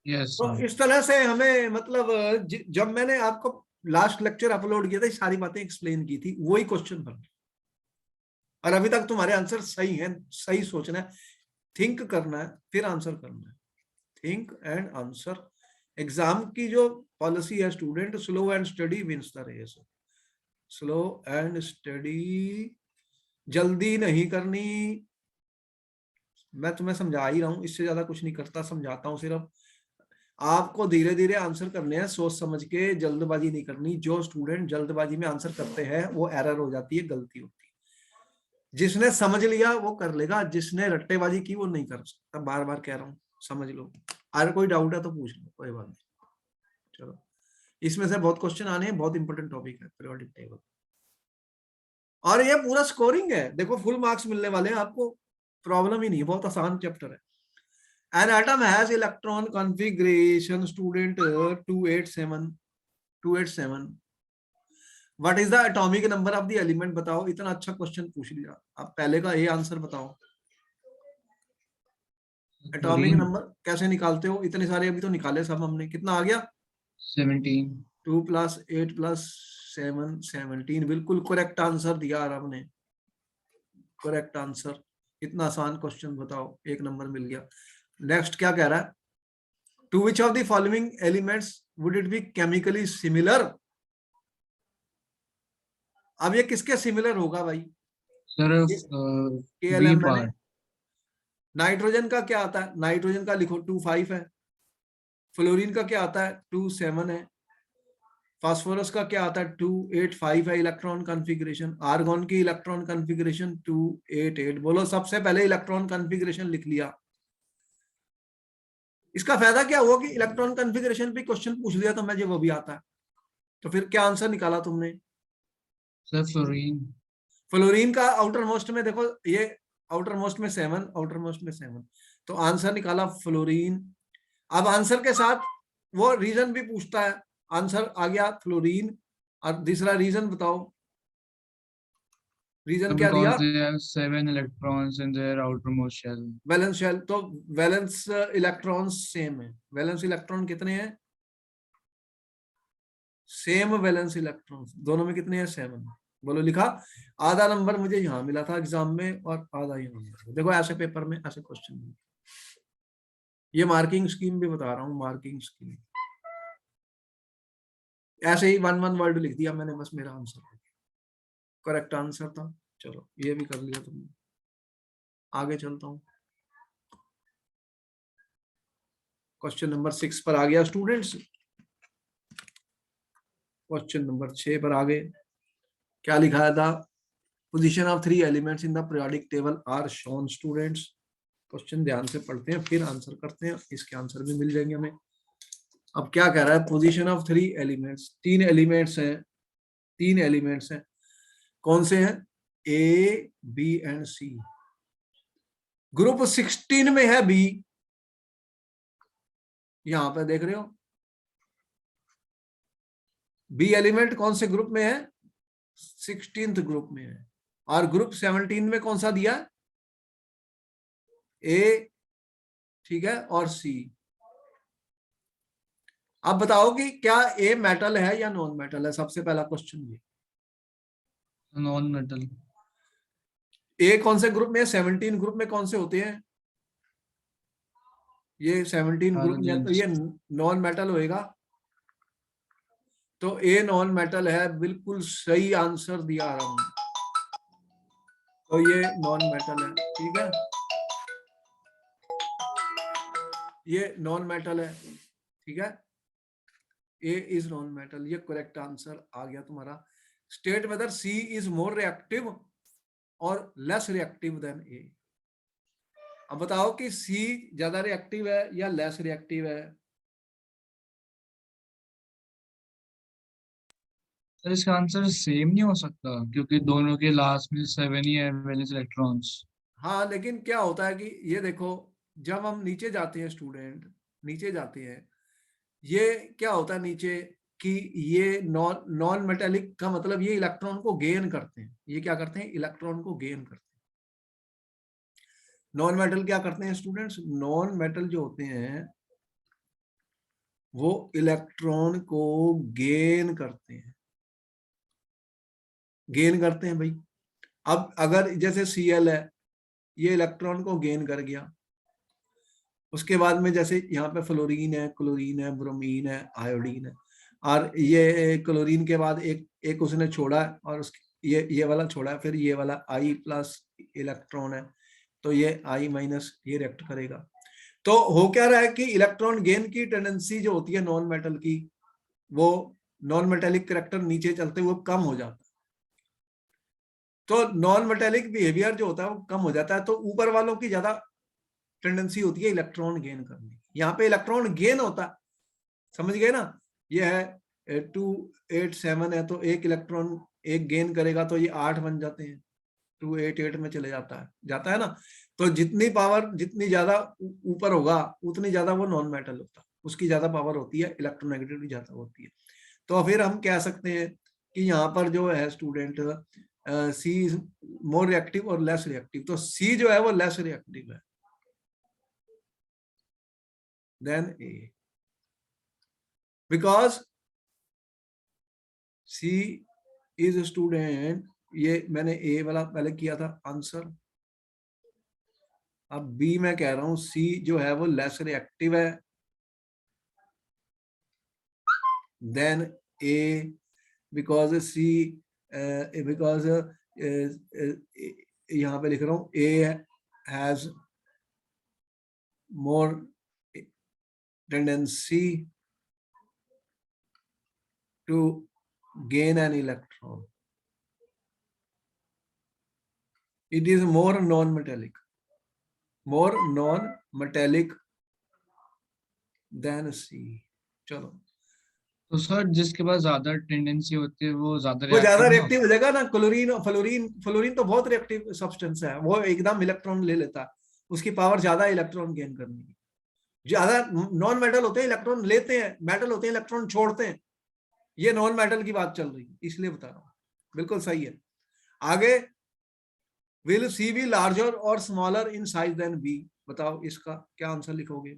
Speaker 2: Yes,
Speaker 1: तो
Speaker 2: sir.
Speaker 1: इस तरह से हमें मतलब जब मैंने आपको लास्ट लेक्चर अपलोड किया था, ये सारी बातें एक्सप्लेन की थी, वही क्वेश्चन बन। और अभी तक तुम्हारे आंसर सही है, सही सोचना है, थिंक करना है, फिर आंसर करना है। Think and answer. एग्जाम की जो पॉलिसी है student, slow and study wins the race. Slow and study, जल्दी नहीं करनी। मैं तुम्हें समझा ही रहा हूं, इससे ज्यादा कुछ नहीं करता, समझाता हूं सिर्फ। आपको धीरे धीरे आंसर करने हैं, सोच समझ के, जल्दबाजी नहीं करनी। जो स्टूडेंट जल्दबाजी में आंसर करते हैं वो एरर हो जाती है, गलती होती है। जिसने समझ लिया वो कर लेगा, जिसने रट्टेबाजी की वो नहीं कर सकता। बार बार कह रहा हूँ, समझ लो। अगर कोई डाउट है तो पूछ लो, कोई बात नहीं। चलो, इसमें से बहुत क्वेश्चन आने हैं, बहुत इंपॉर्टेंट टॉपिक है पीरियोडिक टेबल। और ये पूरा स्कोरिंग है, देखो फुल मार्क्स मिलने वाले हैं आपको, प्रॉब्लम ही नहीं, बहुत आसान चैप्टर है। An atom has electron configuration student 287। What is the atomic number of the element? बताओ, इतना अच्छा क्वेश्चन पूछ लिया, अब पहले का ये आंसर बताओ। Atomic
Speaker 2: Fluorine.
Speaker 1: नंबर कैसे निकालते हो? इतने सारे अभी तो निकाले सब हमने, कितना आ गया?
Speaker 2: 17.
Speaker 1: 2 + 8 + 7 17। बिल्कुल करेक्ट आंसर दिया यार आपने, करेक्ट आंसर। इतना आसान क्वेश्चन, बताओ, 1 नंबर मिल गया। नेक्स्ट क्या कह रहा है? To which of the following elements would it be chemically similar? अब ये किसके सिमिलर होगा भाई?
Speaker 2: Sir, B
Speaker 1: KLM मैंने।
Speaker 2: part.
Speaker 1: नाइट्रोजन का क्या आता है? नाइट्रोजन का लिखो 2 5 है। फ्लोरीन का क्या आता है? 2 7 है। फास्फोरस का क्या आता है? 2 8 5 है इलेक्ट्रॉन कॉन्फ़िगरेशन। आर्गॉन की इलेक्ट्रॉन कॉन्फ़िगरेशन 2 8 8। बोलो, सबसे पहले इलेक्ट्रॉन कॉन्फ़िगरेशन लिख लिया। इसका फायदा क्या हुआ कि इलेक्ट्रॉन कॉन्फ़िगरेशन पे क्वेश्चन पूछ लिया तो मुझे वो भी आता है। तो फिर क्या आंसर निकाला तुमने?
Speaker 2: Sir, fluorine.
Speaker 1: फ्लोरीन का आउटर मोस्ट में देखो, ये आउटर मोस्ट में 7, आउटर मोस्ट में 7, तो आंसर निकाला फ्लोरीन। अब आंसर के साथ वो रीजन भी पूछता है, आंसर आ गया फ्लोरीन। और दूसरा रीजन बताओ, रीजन क्या दिया?
Speaker 2: Because they have 7 electrons in their outermost shell.
Speaker 1: Valence shell. तो वैलेंस इलेक्ट्रॉन सेम है। वैलेंस इलेक्ट्रॉन कितने हैं? सेम वैलेंस इलेक्ट्रॉन दोनों में कितने हैं? 7। बोलो, लिखा। आधा नंबर मुझे यहाँ मिला था एग्जाम में और आधा यहाँ मिला। देखो ऐसे पेपर में ऐसे क्वेश्चन, ये मार्किंग स्कीम भी बता रहा हूँ, मार्किंग स्कीम। ऐसे ही 1 1 वर्ड लिख दिया मैंने, बस मेरा आंसर करेक्ट आंसर था। चलो, ये भी कर लिया तुमने। आगे चलता हूँ, क्वेश्चन नंबर 6 पर आ गया स्टूडेंट्स। क्वेश्चन नंबर 6 पर आ गए। क्या लिखा था? Position of 3 elements in the periodic table are shown. Students, question ध्यान से पढ़ते हैं, फिर आंसर करते हैं, इसके आंसर भी मिल जाएंगे हमें। अब क्या कह रहा है? पोजीशन ऑफ 3 एलिमेंट्स, 3 एलिमेंट्स हैं, 3 एलिमेंट्स हैं। कौन से हैं? ए, बी एंड सी। ग्रुप 16 में है बी, यहां पे देख रहे हो। बी एलिमेंट कौन से ग्रुप में है? 16th ग्रुप में है। और ग्रुप 17 में कौन सा दिया? ए, ठीक है, और सी। अब बताओ कि क्या ए मेटल है या नॉन मेटल है? सबसे पहला क्वेश्चन ये।
Speaker 2: Non-metal.
Speaker 1: ए कौन से ग्रुप में है? 17 ग्रुप में कौन से होते हैं? ये 17 ग्रुप में है, तो
Speaker 2: Halogens.
Speaker 1: ये नॉन मेटल होएगा। तो ए नॉन मेटल है, बिल्कुल सही आंसर दिया आराम। तो ये नॉन मेटल है, ठीक है, ये नॉन मेटल है, ठीक है। ए इज नॉन मेटल, ये करेक्ट आंसर आ गया तुम्हारा। State whether C is more reactive और लेस रिएक्टिव देन ए। अब बताओ कि सी ज्यादा रिएक्टिव है या लेस रिएक्टिव है।
Speaker 2: सर इसका आंसर सेम नहीं हो सकता क्योंकि दोनों के लास्ट में 7 ही है वैलेंस इलेक्ट्रॉन्स।
Speaker 1: हाँ, लेकिन क्या होता है कि ये देखो, जब हम नीचे जाते हैं स्टूडेंट, नीचे जाते हैं, ये क्या होता है नीचे कि ये नॉन नॉन मेटेलिक का मतलब ये इलेक्ट्रॉन को गेन करते हैं। ये क्या करते हैं? इलेक्ट्रॉन को गेन करते हैं। नॉन मेटल क्या करते हैं स्टूडेंट्स? नॉन मेटल जो होते हैं वो इलेक्ट्रॉन को गेन करते हैं, गेन करते हैं भाई। अब अगर जैसे Cl है, ये इलेक्ट्रॉन को गेन कर गया। उसके बाद में जैसे यहाँ पे फ्लोरीन है, क्लोरीन है, ब्रोमीन है, आयोडीन है, और ये क्लोरीन के बाद एक उसने छोड़ा है और उसके ये वाला छोड़ा है, फिर ये वाला I+ इलेक्ट्रॉन है, तो ये I- ये रिएक्ट करेगा। तो हो क्या रहा है कि इलेक्ट्रॉन गेन की टेंडेंसी जो होती है नॉन मेटल की, वो नॉन मेटेलिक कैरेक्टर नीचे चलते हुए कम हो जाता है। तो नॉन मेटेलिक बिहेवियर जो होता है वो कम हो जाता है, तो ऊपर वालों की ज्यादा टेंडेंसी होती है इलेक्ट्रॉन गेन करने की। यहाँ पे इलेक्ट्रॉन गेन होता है, समझ गए ना? ये है 287 है, तो एक इलेक्ट्रॉन एक गेन करेगा तो ये 8 बन जाते हैं, 288 में चले जाता है ना। तो जितनी पावर जितनी ज्यादा ऊपर होगा उतनी ज्यादा वो नॉन मेटल होता है, उसकी ज्यादा पावर होती है, इलेक्ट्रोनेगेटिविटी ज्यादा होती है। तो फिर हम कह सकते हैं कि यहाँ पर जो है student C is more reactive और लेस रिएक्टिव। तो सी जो है वो लेस रिएक्टिव है than A, because C is student, ये मैंने ए वाला पहले किया था आंसर। अब बी मैं कह रहा हूं सी जो है वो लेस रिएक्टिव है than A, because C because यहां पे लिख रहा हूं A has more tendency to gain an electron. It is more non-metallic than C. चलो,
Speaker 2: तो सर जिसके पास ज्यादा टेंडेंसी होती है वो ज्यादा
Speaker 1: वो ज्यादा
Speaker 2: रिएक्टिव नहीं
Speaker 1: रिएक्टिव
Speaker 2: होता।
Speaker 1: हो जाएगा ना। क्लोरीन और फ्लोरीन तो बहुत रिएक्टिव सब्सटेंस है, वो एकदम इलेक्ट्रॉन ले लेता है, उसकी पावर ज्यादा इलेक्ट्रॉन गेन करने की। ज्यादा नॉन मेटल होते हैं इलेक्ट्रॉन लेते हैं, मेटल होते हैं इलेक्ट्रॉन छोड़ते हैं। ये नॉन मेटल की बात चल रही है, इसलिए बता रहा हूं। बिल्कुल सही है। आगे, विल सी बी लार्जर और smaller in size than B? बताओ इसका क्या आंसर लिखोगे?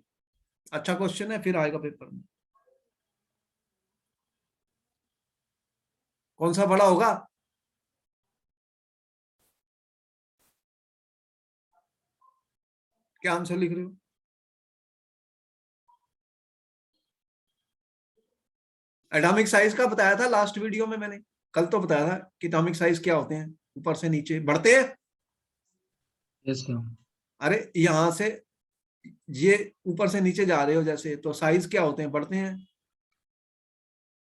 Speaker 1: अच्छा क्वेश्चन है, फिर आएगा पेपर में। कौन सा बड़ा होगा? क्या आंसर लिख रहे हो? एटॉमिक साइज का बताया था लास्ट वीडियो में मैंने, कल तो बताया था कि एटॉमिक साइज क्या होते हैं, ऊपर से नीचे बढ़ते हैं।
Speaker 2: Yes sir.
Speaker 1: अरे यहां से ये ऊपर से नीचे जा रहे हो जैसे, तो साइज क्या होते हैं? बढ़ते हैं,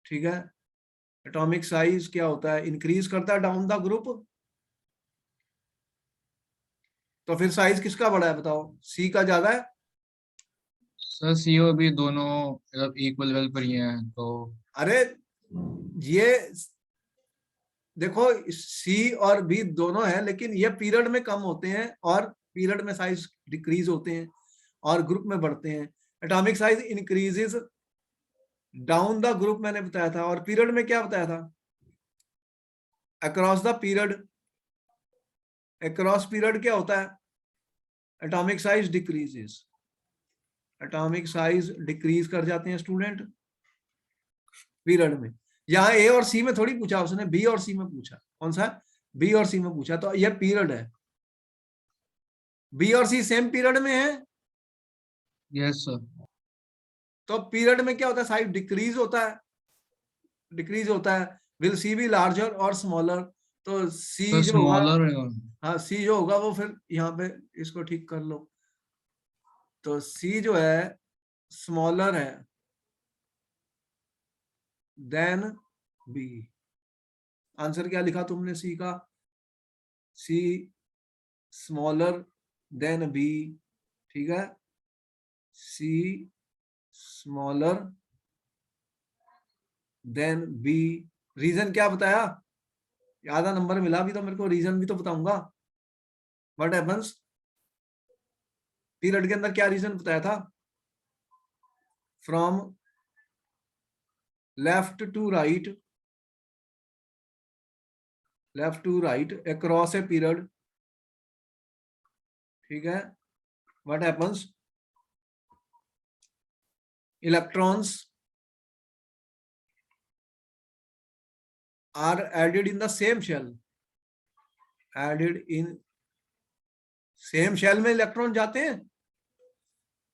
Speaker 1: ठीक है। एटॉमिक साइज क्या होता है? इंक्रीज करता है डाउन द ग्रुप। तो फिर साइज किसका बड़ा है बताओ? सी का ज्यादा है?
Speaker 2: सर सीओ भी दोनों मतलब इक्वल लेवल पर ही हैं तो।
Speaker 1: अरे ये देखो, सी और बी दोनों है, लेकिन ये पीरियड में कम होते हैं और पीरियड में साइज डिक्रीज होते हैं और ग्रुप में बढ़ते हैं। Atomic size increases down the group मैंने बताया था, और पीरियड में क्या बताया था? Across the period. Across period क्या होता है? Atomic size decreases, atomic size decrease कर जाते हैं स्टूडेंट पीरियड में। यहाँ ए और सी में थोड़ी पूछा उसने, बी और सी में पूछा। कौन सा? बी और सी में पूछा, तो यह पीरियड है। बी और सी सेम पीरियड में है,
Speaker 2: यस सर।
Speaker 1: तो पीरियड में क्या होता है? साइज डिक्रीज होता है, डिक्रीज होता है। विल सी बी लार्जर और स्मॉलर? तो सी
Speaker 2: सर
Speaker 1: जो होगा,
Speaker 2: स्मॉलर।
Speaker 1: हाँ सी जो होगा वो, फिर यहाँ पे इसको ठीक कर लो, तो सी जो है स्मॉलर है देन बी। आंसर क्या लिखा तुमने सी का? सी स्मॉलर देन बी, ठीक है, सी स्मॉलर देन बी। रीजन क्या बताया? आधा नंबर मिला भी तो मेरे को रीजन भी तो बताऊंगा। व्हाट हैपेंस, पीरियड के अंदर क्या रीजन बताया था? From left to right, left to right across a period, ठीक है, what happens, electrons are added in the same shell, added in same shell में इलेक्ट्रॉन जाते हैं।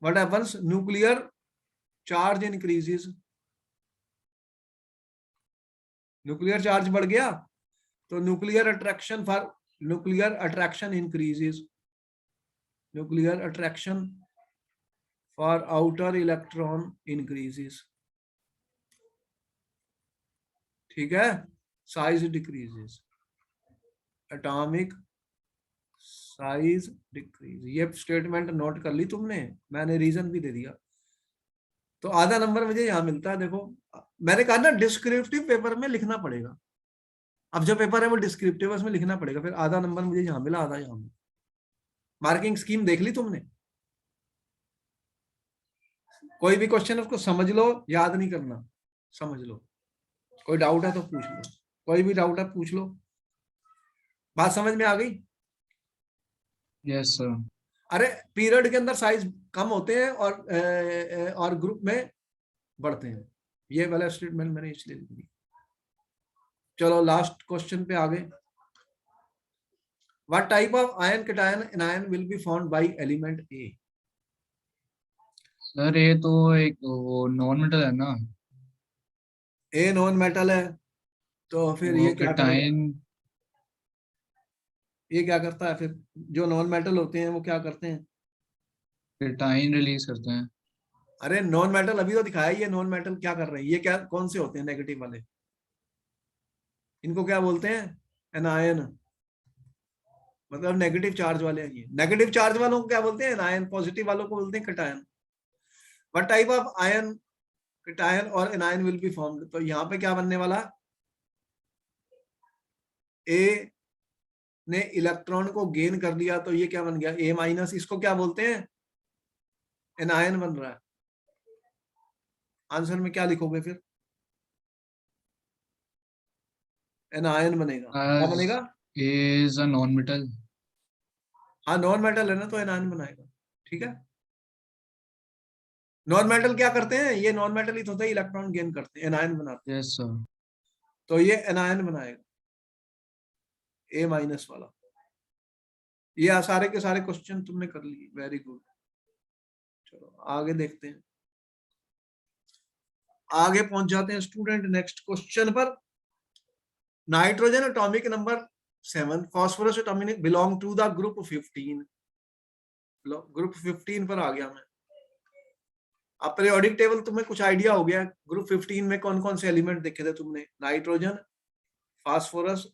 Speaker 1: what happens, nuclear charge increases, nuclear charge बढ़ गया तो nuclear attraction increases, nuclear attraction for outer electron increases, ठीक है, size decreases, atomic size decrease. ये स्टेटमेंट नोट कर ली तुमने, मैंने रीजन भी दे दिया। तो आधा नंबर मुझे यहां मिलता है। देखो मैंने कहा ना डिस्क्रिप्टिव पेपर में लिखना पड़ेगा, अब जो पेपर है वो डिस्क्रिप्टिव उसमें लिखना पड़ेगा, फिर आधा नंबर मुझे यहाँ मिला, आधा यहाँ मिला। मार्किंग स्कीम देख ली तुमने? कोई भी क्वेश्चन उसको समझ लो, याद नहीं करना, समझ लो। कोई डाउट है तो पूछ लो, कोई भी डाउट है पूछ लो। बात समझ में आ गई?
Speaker 2: Yes sir.
Speaker 1: अरे पीरियड के अंदर साइज कम होते हैं और ग्रुप में बढ़ते हैं, ये वाला स्टेटमेंट मैंने इसलिए लिख दी। चलो लास्ट क्वेश्चन पे आ गए। What type of ion cation anion will be formed by element A?
Speaker 2: Sir ये तो एक वो नॉन मेटल है ना,
Speaker 1: A नॉन मेटल है तो फिर
Speaker 2: वो
Speaker 1: ये क्या करेगा?
Speaker 2: केटाइन।
Speaker 1: ये क्या करता है फिर? जो नॉन मेटल होते हैं वो क्या करते हैं?
Speaker 2: केटाइन रिलीज करते हैं।
Speaker 1: अरे नॉन मेटल अभी तो दिखाया, ये नॉन मेटल क्या कर रहे हैं? ये क्या कौन से होते हैं नेगेटिव वाले? इनको क्या बोलते हैं? एनायन, मतलब नेगेटिव चार्ज वाले हैं ये। नेगेटिव चार्ज वालों को क्या बोलते हैं? एनायन। पॉजिटिव वालों को बोलते हैं cation. What type of ion cation और एनायन विल बी फॉर्म्ड? तो यहाँ पे क्या बनने वाला? ए ने इलेक्ट्रॉन को गेन कर लिया तो ये क्या बन गया? ए माइनस। इसको क्या बोलते हैं? एनायन बन रहा है। आंसर में क्या लिखोगे फिर? एनायन बनेगा। क्या
Speaker 2: एज
Speaker 1: बनेगा?
Speaker 2: Is a non metal.
Speaker 1: हाँ नॉन मेटल है ना तो एनायन बनाएगा, ठीक है। नॉन मेटल क्या करते हैं? ये नॉन मेटल ही तो होता है, इलेक्ट्रॉन गेन करते हैं, एनायन बनाते हैं।
Speaker 2: Yes sir.
Speaker 1: तो ये एनायन बनाएगा, ए माइनस वाला। ये सारे के सारे क्वेश्चन तुमने कर लिए, वेरी गुड। चलो आगे देखते हैं, आगे पहुंच जाते हैं स्टूडेंट नेक्स्ट क्वेश्चन पर। Nitrogen atomic number 7, phosphorus atomic belong to the group 15। Group 15 पर आ गया मैं। अब पीरियोडिक टेबल तुम्हें कुछ आइडिया हो गया, ग्रुप 15 में कौन कौन से एलिमेंट देखे थे तुमने? Nitrogen, phosphorus,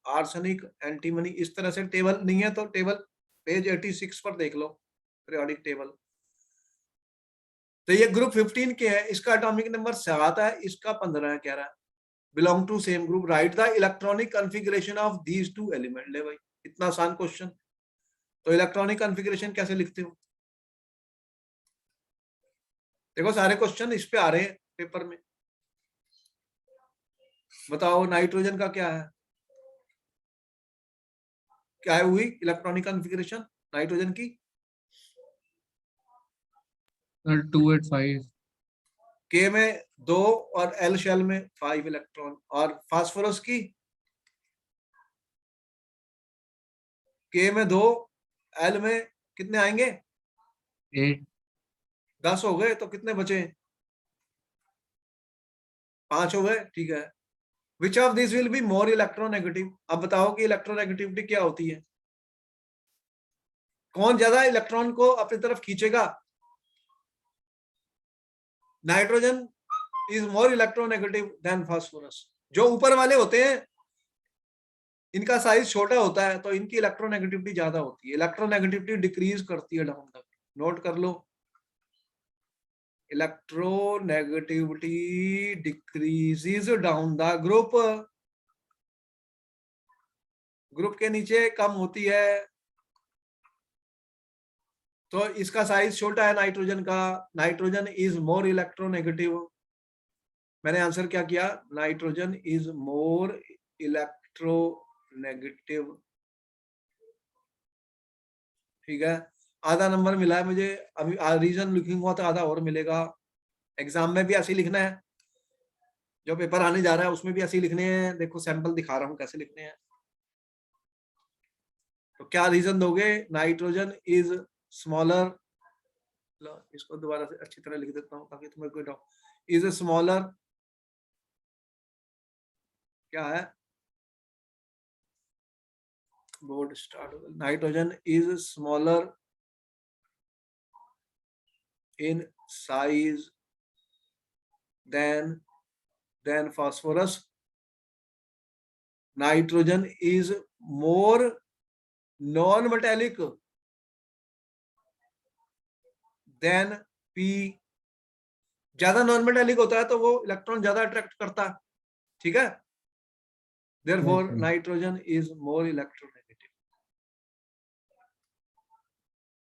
Speaker 1: arsenic, antimony. इस तरह से टेबल नहीं है तो टेबल पेज 86 पर देख लो पीरियोडिक टेबल। तो ये ग्रुप 15 के है, इसका एटॉमिक नंबर 7 है, इसका 15 है, कह रहा है belong to same group, write the electronic configuration of these two element. ले भाई इतना आसान क्वेश्चन। तो इलेक्ट्रॉनिक कॉन्फ़िगरेशन कैसे लिखते हो? देखो सारे क्वेश्चन इस पे आ रहे हैं पेपर में। बताओ नाइट्रोजन का क्या है? क्या है हुई इलेक्ट्रॉनिक कॉन्फ़िगरेशन नाइट्रोजन की?
Speaker 2: सर 285।
Speaker 1: के में 2 और एल शेल में 5 इलेक्ट्रॉन। और फास्फोरस की? के में 2, एल में कितने आएंगे?
Speaker 2: 8।
Speaker 1: 10 हो गए तो कितने बचे? 5 हो गए, ठीक है। Which of this will be more electronegative? अब बताओ कि इलेक्ट्रोनेगेटिविटी क्या होती है, कौन ज्यादा इलेक्ट्रॉन को अपनी तरफ खींचेगा? Nitrogen is more electronegative than phosphorus. जो ऊपर वाले होते हैं इनका साइज छोटा होता है तो इनकी इलेक्ट्रोनेगेटिविटी ज्यादा होती है, इलेक्ट्रोनेगेटिविटी डिक्रीज करती है डाउन तक। नोट कर लो, electronegativity decreases down the group, group के नीचे कम होती है। तो इसका साइज छोटा है नाइट्रोजन का, नाइट्रोजन इज मोर इलेक्ट्रोनेगेटिव। मैंने आंसर क्या किया, नाइट्रोजन इज मोर इलेक्ट्रोनेगेटिव। ठीक है, आधा नंबर मिला है मुझे, अभी रीजन लिखूंगा तो आधा और मिलेगा। एग्जाम में भी ऐसे ही लिखना है, जो पेपर आने जा रहा है उसमें भी ऐसे ही लिखने हैं। देखो सैंपल दिखा रहा हूं कैसे लिखने हैं। तो क्या रीजन दोगे, नाइट्रोजन इज स्मॉलर, इसको दोबारा से अच्छी तरह लिख देता हूं ताकि तुम्हें कोई डाउट, इज स्मॉलर क्या है, board start, nitrogen is smaller in size than phosphorus. Nitrogen is more non-metallic than P. ज्यादा नॉन मेटालिक होता है तो वो इलेक्ट्रॉन ज्यादा अट्रैक्ट करता है। ठीक है, therefore nitrogen is more electronegative,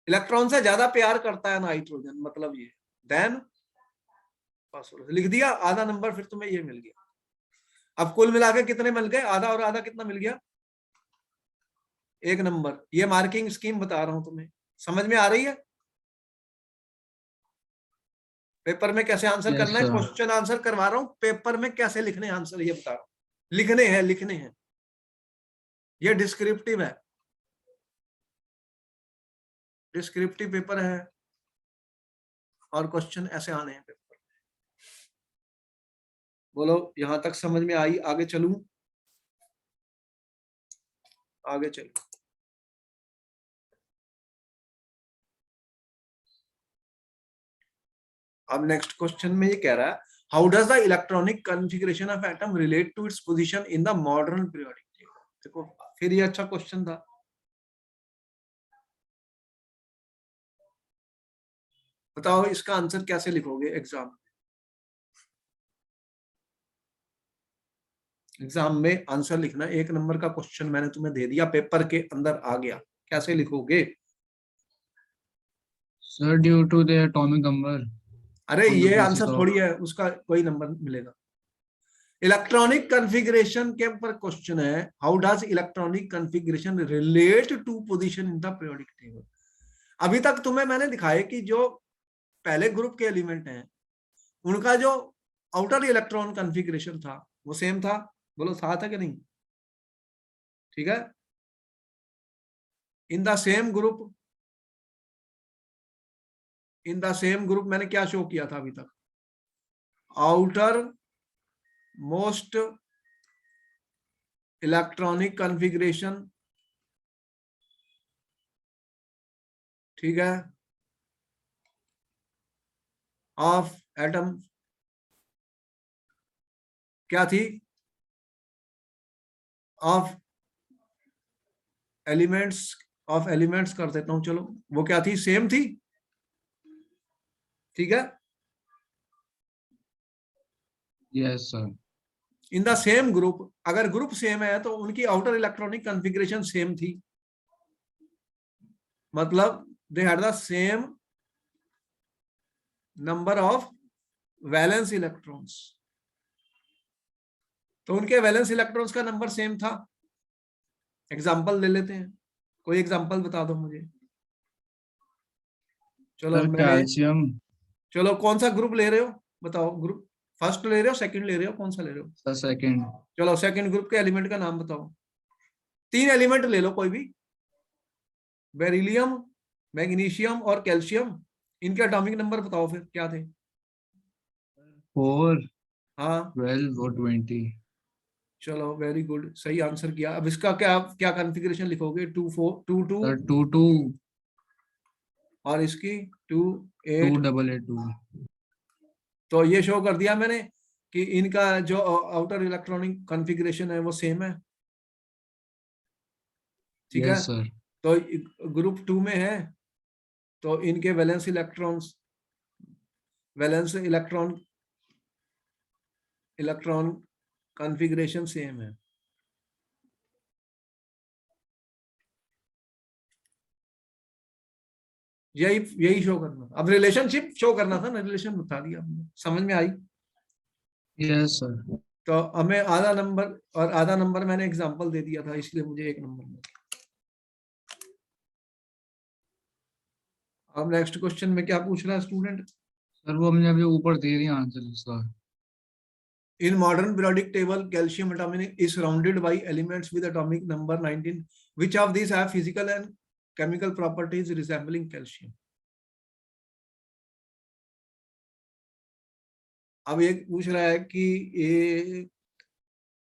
Speaker 1: electron से ज्यादा प्यार करता है नाइट्रोजन, मतलब ये देन फास्फोरस। लिख दिया, आधा नंबर फिर तुम्हें ये मिल गया। अब कुल मिला के कितने मिल गए, आधा और आधा कितना मिल गया, 1 नंबर। ये मार्किंग स्कीम बता रहा हूं तुम्हें, समझ में आ रही है? पेपर में कैसे आंसर करना है, क्वेश्चन आंसर करवा रहा हूं, पेपर में कैसे लिखने हैं आंसर ये बता रहा हूं। लिखने हैं, लिखने हैं, ये डिस्क्रिप्टिव है, डिस्क्रिप्टिव पेपर है और क्वेश्चन ऐसे आने हैं पेपर में। बोलो यहां तक समझ में आई, आगे चलूं? आगे चलूं, अब नेक्स्ट क्वेश्चन में ये कह रहा है, how does the electronic configuration of atom relate to its position in the modern periodic table. देखो फिर ये अच्छा क्वेश्चन था। बताओ इसका आंसर कैसे लिखोगे एग्जाम में? एग्जाम में आंसर लिखना, 1 नंबर का क्वेश्चन मैंने तुम्हें दे दिया, पेपर के अंदर आ गया, कैसे लिखोगे?
Speaker 2: Sir due to the atomic number.
Speaker 1: अरे ये आंसर थोड़ी है, उसका कोई नंबर मिलेगा। इलेक्ट्रॉनिक कॉन्फ़िगरेशन के ऊपर क्वेश्चन है, how does electronic configuration relate to position in the periodic table. अभी तक तुम्हें मैंने दिखाया कि जो पहले ग्रुप के एलिमेंट हैं उनका जो आउटर इलेक्ट्रॉन कॉन्फ़िगरेशन था वो सेम था। बोलो था कि नहीं? ठीक है, in the same group, in the same group मैंने क्या शो किया था अभी तक, आउटर मोस्ट इलेक्ट्रॉनिक कॉन्फ़िगरेशन, ठीक है, ऑफ एटम क्या थी, ऑफ एलिमेंट्स, ऑफ एलिमेंट्स कर देता हूं, चलो वो क्या थी, सेम थी। ठीक है,
Speaker 2: yes sir.
Speaker 1: In the same group, अगर ग्रुप सेम है तो उनकी आउटर इलेक्ट्रॉनिक कॉन्फ़िगरेशन सेम थी, मतलब they had the same number of valence electrons, तो उनके वैलेंस इलेक्ट्रॉन्स का नंबर सेम था। एग्जांपल ले लेते हैं, कोई एग्जांपल बता दो मुझे। चलो
Speaker 2: कैल्शियम।
Speaker 1: चलो कौन सा ग्रुप ले रहे हो बताओ, ग्रुप फर्स्ट ले रहे हो, सेकंड ले रहे हो, कौन सा ले रहे हो?
Speaker 2: Sir second.
Speaker 1: चलो सेकंड ग्रुप के एलिमेंट का नाम बताओ, 3 एलिमेंट ले लो कोई भी, बेरिलियम, मैग्नीशियम और कैल्शियम, इनके एटॉमिक नंबर बताओ फिर क्या थे?
Speaker 2: 4,
Speaker 1: हाँ
Speaker 2: 12 और 20।
Speaker 1: चलो वेरी गुड, सही आंसर किया। अब इसका क्या क्या कॉन्फ़िगरेशन लिखोगे, 2 4 2 2
Speaker 2: सर 2 2
Speaker 1: और इसकी 2
Speaker 2: 2
Speaker 1: 8।
Speaker 2: 8 8 2।
Speaker 1: तो ये शो कर दिया मैंने कि इनका जो आउटर इलेक्ट्रॉनिक कॉन्फ़िगरेशन है वो सेम है। ठीक है।
Speaker 2: Yes sir.
Speaker 1: तो ग्रुप 2 में है तो इनके वैलेंस इलेक्ट्रॉन कॉन्फ़िगरेशन सेम है। यही यही शो करना था, अब रिलेशनशिप शो करना था ना, रिलेशन बता दिया हमने, समझ में आई।
Speaker 2: Yes sir.
Speaker 1: तो हमें आधा नंबर और आधा नंबर मैंने एग्जांपल दे दिया था, इसलिए मुझे 1 नंबर मिला। अब नेक्स्ट क्वेश्चन में क्या पूछ रहा है स्टूडेंट?
Speaker 2: सर वो हमने अभी ऊपर दे दिया आंसर इसका।
Speaker 1: In modern periodic table, calcium atomic is surrounded by elements with atomic number 19. Which of these have physical and chemical properties resembling calcium? अब ये पूछ रहा है कि ये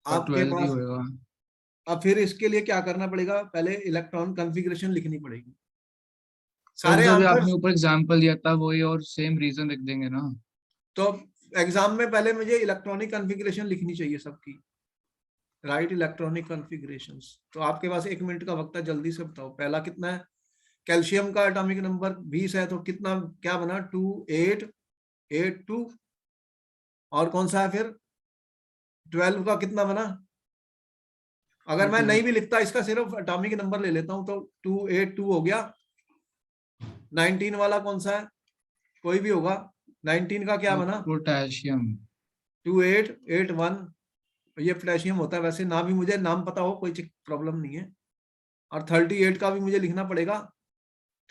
Speaker 1: आपके
Speaker 2: 12 ही
Speaker 1: पास,
Speaker 2: होएगा।
Speaker 1: अब फिर इसके लिए क्या करना पड़ेगा, पहले इलेक्ट्रॉन कॉन्फ़िगरेशन लिखनी पड़ेगी।
Speaker 2: सर
Speaker 1: सारे
Speaker 2: जो भी
Speaker 1: आंसर
Speaker 2: आपने ऊपर एग्जांपल दिया था वही, और सेम रीजन लिख देंगे ना।
Speaker 1: तो एग्जाम में पहले मुझे इलेक्ट्रॉनिक कॉन्फ़िगरेशन लिखनी चाहिए सबकी, राइट, इलेक्ट्रॉनिक कॉन्फ़िगरेशंस। तो आपके पास 1 मिनट का वक्त है, जल्दी से बताओ पहला कितना है। कैल्शियम का एटॉमिक नंबर 20 है, तो कितना क्या बना, 2882। और कौन सा है फिर, 12 का कितना बना, अगर मैं
Speaker 2: 32।
Speaker 1: नहीं भी लिखता इसका सिर्फ एटॉमिक नंबर ले लेता हूं तो 282 हो गया। 19 वाला कौन सा है, कोई भी होगा, 19 का क्या बना,
Speaker 2: पोटेशियम।
Speaker 1: 2881। ये पोटेशियम होता है, वैसे ना भी मुझे नाम पता हो कोई प्रॉब्लम नहीं है। और 38 का भी मुझे लिखना पड़ेगा,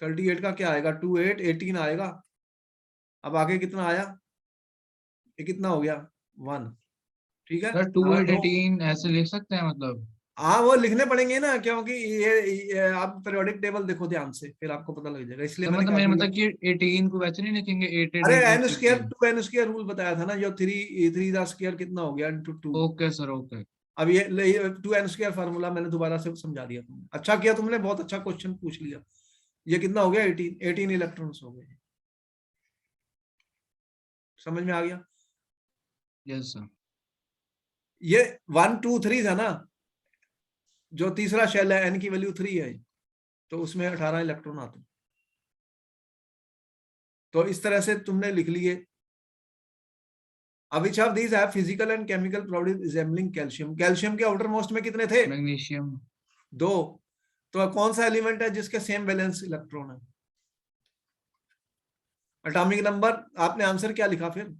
Speaker 1: 38 का क्या आएगा, 2818 आएगा। अब आगे कितना आया, ये कितना हो गया, 1। ठीक है,
Speaker 2: सर 2818 ऐसे लिख सकते हैं मतलब?
Speaker 1: हाँ वो लिखने पड़ेंगे ना, क्योंकि ये आप पीरियोडिक टेबल देखो ध्यान से, फिर आपको पता लग जाएगा, इसलिए
Speaker 2: सर
Speaker 1: मैंने
Speaker 2: मतलब
Speaker 1: कहा
Speaker 2: मेरा
Speaker 1: था।
Speaker 2: मतलब कि 18 को वैसे नहीं लिखेंगे,
Speaker 1: अरे
Speaker 2: 88
Speaker 1: एन
Speaker 2: लिख
Speaker 1: स्क्र
Speaker 2: के?
Speaker 1: 2 n स्क्र रूल बताया था ना, जो 3 का स्क्र कितना हो गया इंटू 2।
Speaker 2: Okay sir, okay.
Speaker 1: अब ये 2 n स्क्र फार्मूला मैंने दोबारा से समझा दिया तुमने, अच्छा किया तुमने, बहुत अच्छा क्वेश्चन पूछ लिया। ये कितना हो गया, 18 इलेक्ट्रॉन्स हो गए, समझ में आ गया।
Speaker 2: Yes sir.
Speaker 1: ये 1 2 3 था ना, जो तीसरा शेल है n की वैल्यू 3 है, तो उसमें 18 इलेक्ट्रॉन आते हैं। तो इस तरह से तुमने लिख लिए। अब which of these have physical and chemical properties resembling calcium? Calcium के आउटर मोस्ट में कितने थे,
Speaker 2: मैग्नीशियम।
Speaker 1: 2। तो कौन सा एलिमेंट है जिसके सेम वैलेंस इलेक्ट्रॉन है, एटॉमिक नंबर, आपने आंसर क्या लिखा फिर,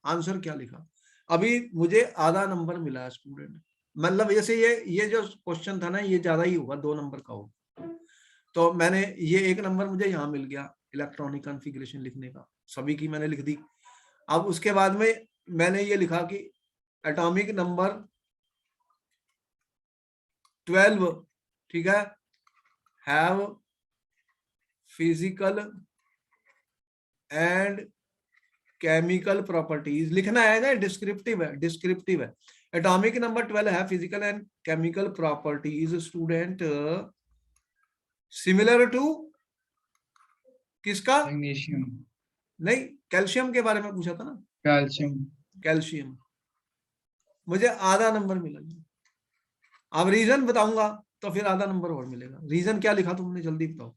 Speaker 1: आंसर क्या लिखा। अभी मुझे आधा नंबर मिला है स्टूडेंट, मतलब जैसे ये जो क्वेश्चन था ना, ये ज्यादा ही होगा, 2 नंबर का होगा। तो मैंने ये 1 नंबर मुझे यहाँ मिल गया इलेक्ट्रॉनिक कॉन्फ़िगरेशन लिखने का, सभी की मैंने लिख दी। अब उसके बाद में मैंने ये लिखा कि एटॉमिक नंबर 12, ठीक है, have physical and chemical properties, लिखना है ना, डिस्क्रिप्टिव है, डिस्क्रिप्टिव है। एटॉमिक नंबर 12 है physical and chemical properties student similar to किसका,
Speaker 2: मैग्नीशियम।
Speaker 1: नहीं कैल्शियम के बारे में पूछा था ना,
Speaker 2: कैल्शियम।
Speaker 1: कैल्शियम। मुझे आधा नंबर मिला। अब रीजन बताऊंगा तो फिर आधा नंबर और मिलेगा। रीजन क्या लिखा तुमने, जल्दी बताओ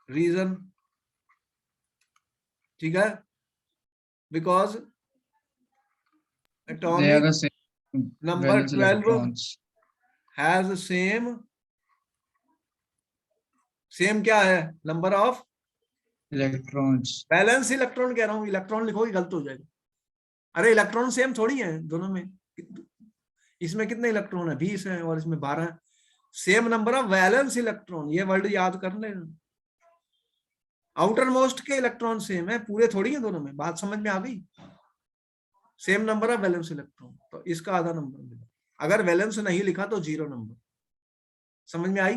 Speaker 1: रीजन, ठीक है, because
Speaker 2: They are
Speaker 1: atomic
Speaker 2: the same
Speaker 1: number
Speaker 2: valence
Speaker 1: 12
Speaker 2: electrons.
Speaker 1: Has same क्या है, number of
Speaker 2: Electrons.
Speaker 1: Balance electron, कह रहा हूं इलेक्ट्रॉन लिखोगे गलत हो जाएगा। अरे इलेक्ट्रॉन सेम थोड़ी है दोनों में, इसमें कितने इलेक्ट्रॉन है, 20 है और इसमें 12 है। Same number of valence electron, ये वर्ड याद कर लेना। आउटर मोस्ट के इलेक्ट्रॉन सेम है, पूरे थोड़ी है दोनों में, बात समझ में आ गई। Same number of valence electron, तो इसका आधा नंबर मिला। अगर वैलेंस नहीं लिखा तो 0 नंबर, समझ में आई।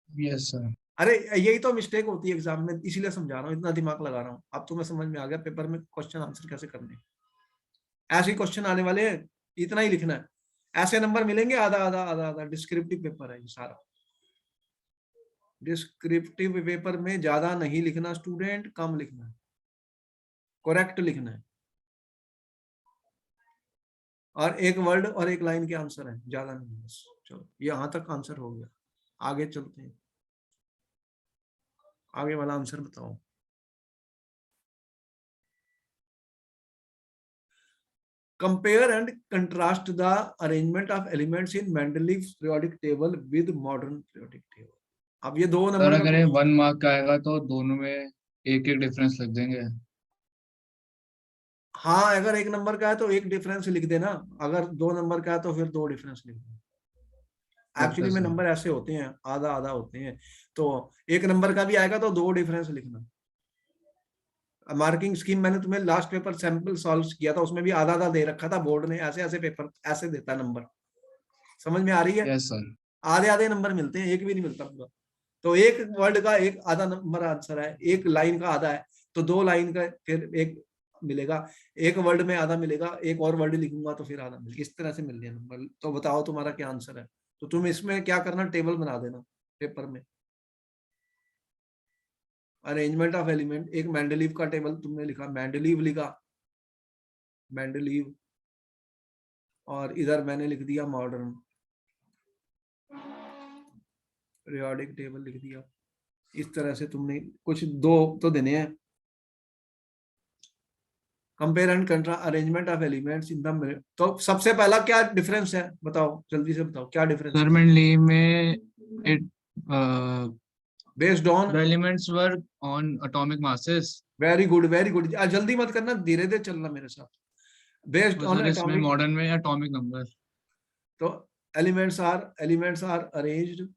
Speaker 2: Yes sir.
Speaker 1: अरे यही तो मिस्टेक होती है एग्जाम में, इसीलिए समझा रहा हूँ, इतना दिमाग लगा रहा हूँ। अब तुम्हें समझ में आ गया पेपर में क्वेश्चन आंसर कैसे करने, ऐसे क्वेश्चन आने वाले हैं, इतना ही लिखना है, ऐसे नंबर मिलेंगे, आधा आधा आधा आधा। डिस्क्रिप्टिव पेपर है ये सारा, डिस्क्रिप्टिव पेपर में ज्यादा नहीं लिखना स्टूडेंट, कम लिखना है, करेक्ट लिखना है। और एक वर्ड और एक लाइन के आंसर है, ज्यादा नहीं। बस चलो यहाँ तक आंसर हो गया, आगे चलते हैं। आगे वाला आंसर बताओ। Compare and contrast the arrangement of elements in Mendeleev's periodic table with modern periodic table. अब ये 2
Speaker 2: सर
Speaker 1: नंबर
Speaker 2: अगर
Speaker 1: का,
Speaker 2: ये 1 मार्क का आएगा तो दोनों में एक एक डिफरेंस लिख देंगे।
Speaker 1: हाँ अगर 1 नंबर का है तो 1 डिफरेंस लिख देना, अगर 2 नंबर का है तो फिर 2 डिफरेंस लिख देना।
Speaker 2: ओके
Speaker 1: एक्चुअली में
Speaker 2: सर।
Speaker 1: नंबर ऐसे होते हैं, आधा आधा होते हैं, तो 1 नंबर का भी आएगा तो 2 डिफरेंस लिखना। मार्किंग स्कीम मैंने तुम्हें लास्ट पेपर सैंपल सॉल्व किया था, उसमें भी आधा आधा दे रखा था, बोर्ड ने ऐसे ऐसे पेपर ऐसे देता नंबर, समझ में आ रही है?
Speaker 2: Yes sir.
Speaker 1: आधे आधे नंबर मिलते हैं, एक भी नहीं मिलता पूरा। तो एक वर्ड का एक आधा नंबर आंसर है, एक लाइन का आधा है, तो 2 लाइन का फिर एक मिलेगा, एक वर्ड में आधा मिलेगा, एक और वर्ड लिखूंगा तो फिर आधा मिलेगा, इस तरह से मिल रहे नंबर। तो बताओ तुम्हारा क्या आंसर है? तो तुम इसमें क्या करना, टेबल बना देना पेपर में, अरेंजमेंट ऑफ एलिमेंट। एक मेंडलीव का टेबल तुमने लिखा, मेंडलीव लिखा, मेंडलीव, और इधर मैंने लिख दिया मॉडर्न पीरियोडिक टेबल लिख दिया। इस तरह से तुमने कुछ 2 तो देने हैं। Compare and कंट्रा arrangement of elements in the, तो सबसे पहला क्या डिफरेंस है बताओ, जल्दी से बताओ क्या डिफरेंस
Speaker 2: सर
Speaker 1: है?
Speaker 2: मेनली में it
Speaker 1: based on,
Speaker 2: the elements were on atomic masses।
Speaker 1: Very good very good, जल्दी मत करना, धीरे धीरे चलना मेरे साथ। बेस्ड
Speaker 2: और
Speaker 1: ऑन
Speaker 2: सर इसमें
Speaker 1: एटॉमिक,
Speaker 2: मॉडर्न में एटॉमिक नंबर।
Speaker 1: तो elements are arranged,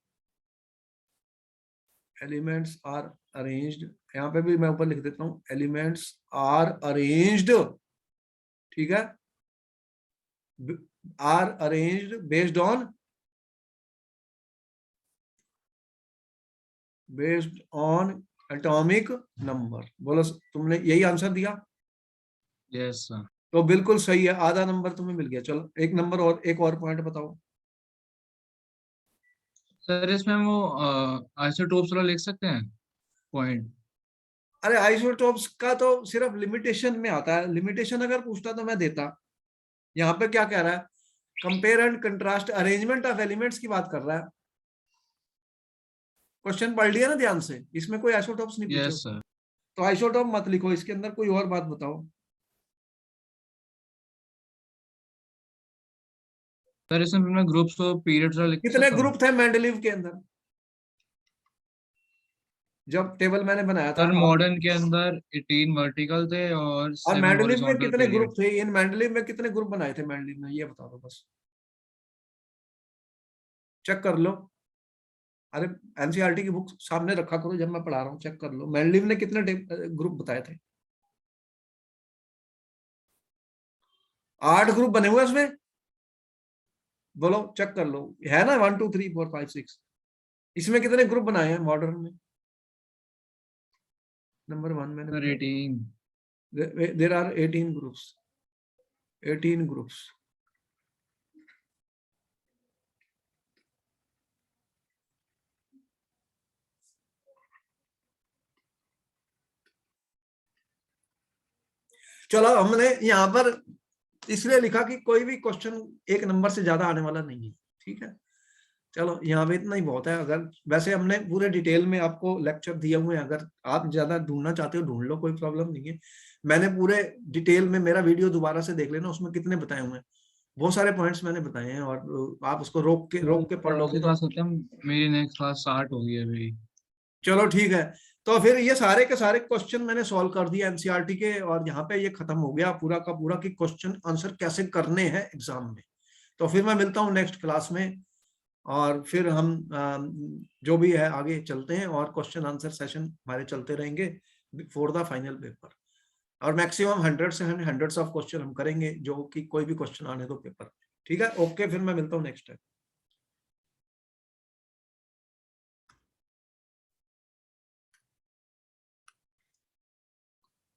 Speaker 1: elements are arranged, यहाँ पे भी मैं ऊपर लिख देता हूँ एलिमेंट्स आर अरेंज्ड, ठीक है, are arranged based on, based on atomic number. बोलो तुमने यही आंसर दिया?
Speaker 2: Yes sir.
Speaker 1: तो बिल्कुल सही है, आधा नंबर तुम्हें मिल गया। चलो एक नंबर और, एक और पॉइंट बताओ।
Speaker 2: सर इसमें वो आइसोटोप्स वाला लिख सकते हैं पॉइंट।
Speaker 1: अरे आइसोटोप्स का तो सिर्फ लिमिटेशन में आता है, लिमिटेशन अगर पूछता तो मैं देता। यहाँ पे क्या कह रहा है, compare and contrast arrangement of elements की बात कर रहा है। क्वेश्चन पढ़ लिया ना ध्यान से, इसमें कोई आइसोटोप्स नहीं पूछे।
Speaker 2: Yes sir.
Speaker 1: तो आइसोटोप मत लिखो, इसके अंदर कोई और बात बताओ।
Speaker 2: सर इसमें मैं ग्रुप्स और पीरियड्स वाला लिख
Speaker 1: कितने
Speaker 2: सकता हूँ।
Speaker 1: ग्रुप थे मेंडलीव के अंदर जब टेबल मैंने बनाया था?
Speaker 2: सर मॉडर्न के अंदर 18 वर्टिकल थे और
Speaker 1: और
Speaker 2: 7
Speaker 1: मेंडलीव में
Speaker 2: हॉरिजॉन्टल
Speaker 1: कितने ग्रुप
Speaker 2: पीरियड।
Speaker 1: थे? इन मेंडलीव में कितने ग्रुप बनाए थे मेंडलीव ने, ये बता दो बस, चेक कर लो। अरे एनसीईआरटी की बुक सामने रखा करो, जब मैं पढ़ा रहा हूँ चेक कर लो, मेंडलीव ने कितने ग्रुप बताए थे? 8 ग्रुप बने हुए उसमें, बोलो चेक कर लो, है ना 1 2 3 4 5 6। इसमें कितने ग्रुप बनाए हैं मॉडर्न में? नंबर 1 मैंने
Speaker 2: सर
Speaker 1: बताया,
Speaker 2: 18।
Speaker 1: There are 18 groups, 18 groups. चलो हमने यहाँ पर इसलिए लिखा कि कोई भी क्वेश्चन 1 नंबर से ज्यादा आने वाला नहीं है, ठीक है। चलो यहाँ पे इतना ही बहुत है। अगर वैसे हमने पूरे डिटेल में आपको लेक्चर दिए हुए हैं, अगर आप ज्यादा ढूंढना चाहते हो ढूंढ लो, कोई प्रॉब्लम नहीं है। मैंने पूरे डिटेल में, मेरा वीडियो दोबारा से देख लेना, उसमें कितने बताए हुए हैं, बहुत सारे पॉइंट्स मैंने बताए हैं, और आप उसको रोक के पढ़
Speaker 2: कौन
Speaker 1: लोगे
Speaker 2: सी
Speaker 1: तो।
Speaker 2: क्लास होती है? मेरी नेक्स्ट क्लास स्टार्ट होगी अभी।
Speaker 1: चलो ठीक है, तो फिर ये सारे के सारे क्वेश्चन मैंने सॉल्व कर दिए एनसीईआरटी के, और यहाँ पे ये खत्म हो गया पूरा का पूरा कि क्वेश्चन आंसर कैसे करने हैं एग्जाम में। तो फिर मैं मिलता हूँ नेक्स्ट क्लास में, और फिर हम जो भी है आगे चलते हैं, और क्वेश्चन आंसर सेशन हमारे चलते रहेंगे फॉर द फाइनल पेपर। और मैक्सिमम 100 ऑफ क्वेश्चन हम करेंगे, जो कि कोई भी क्वेश्चन आने दो पेपर। ठीक है, ओके, फिर मैं मिलता हूँ नेक्स्ट टाइम।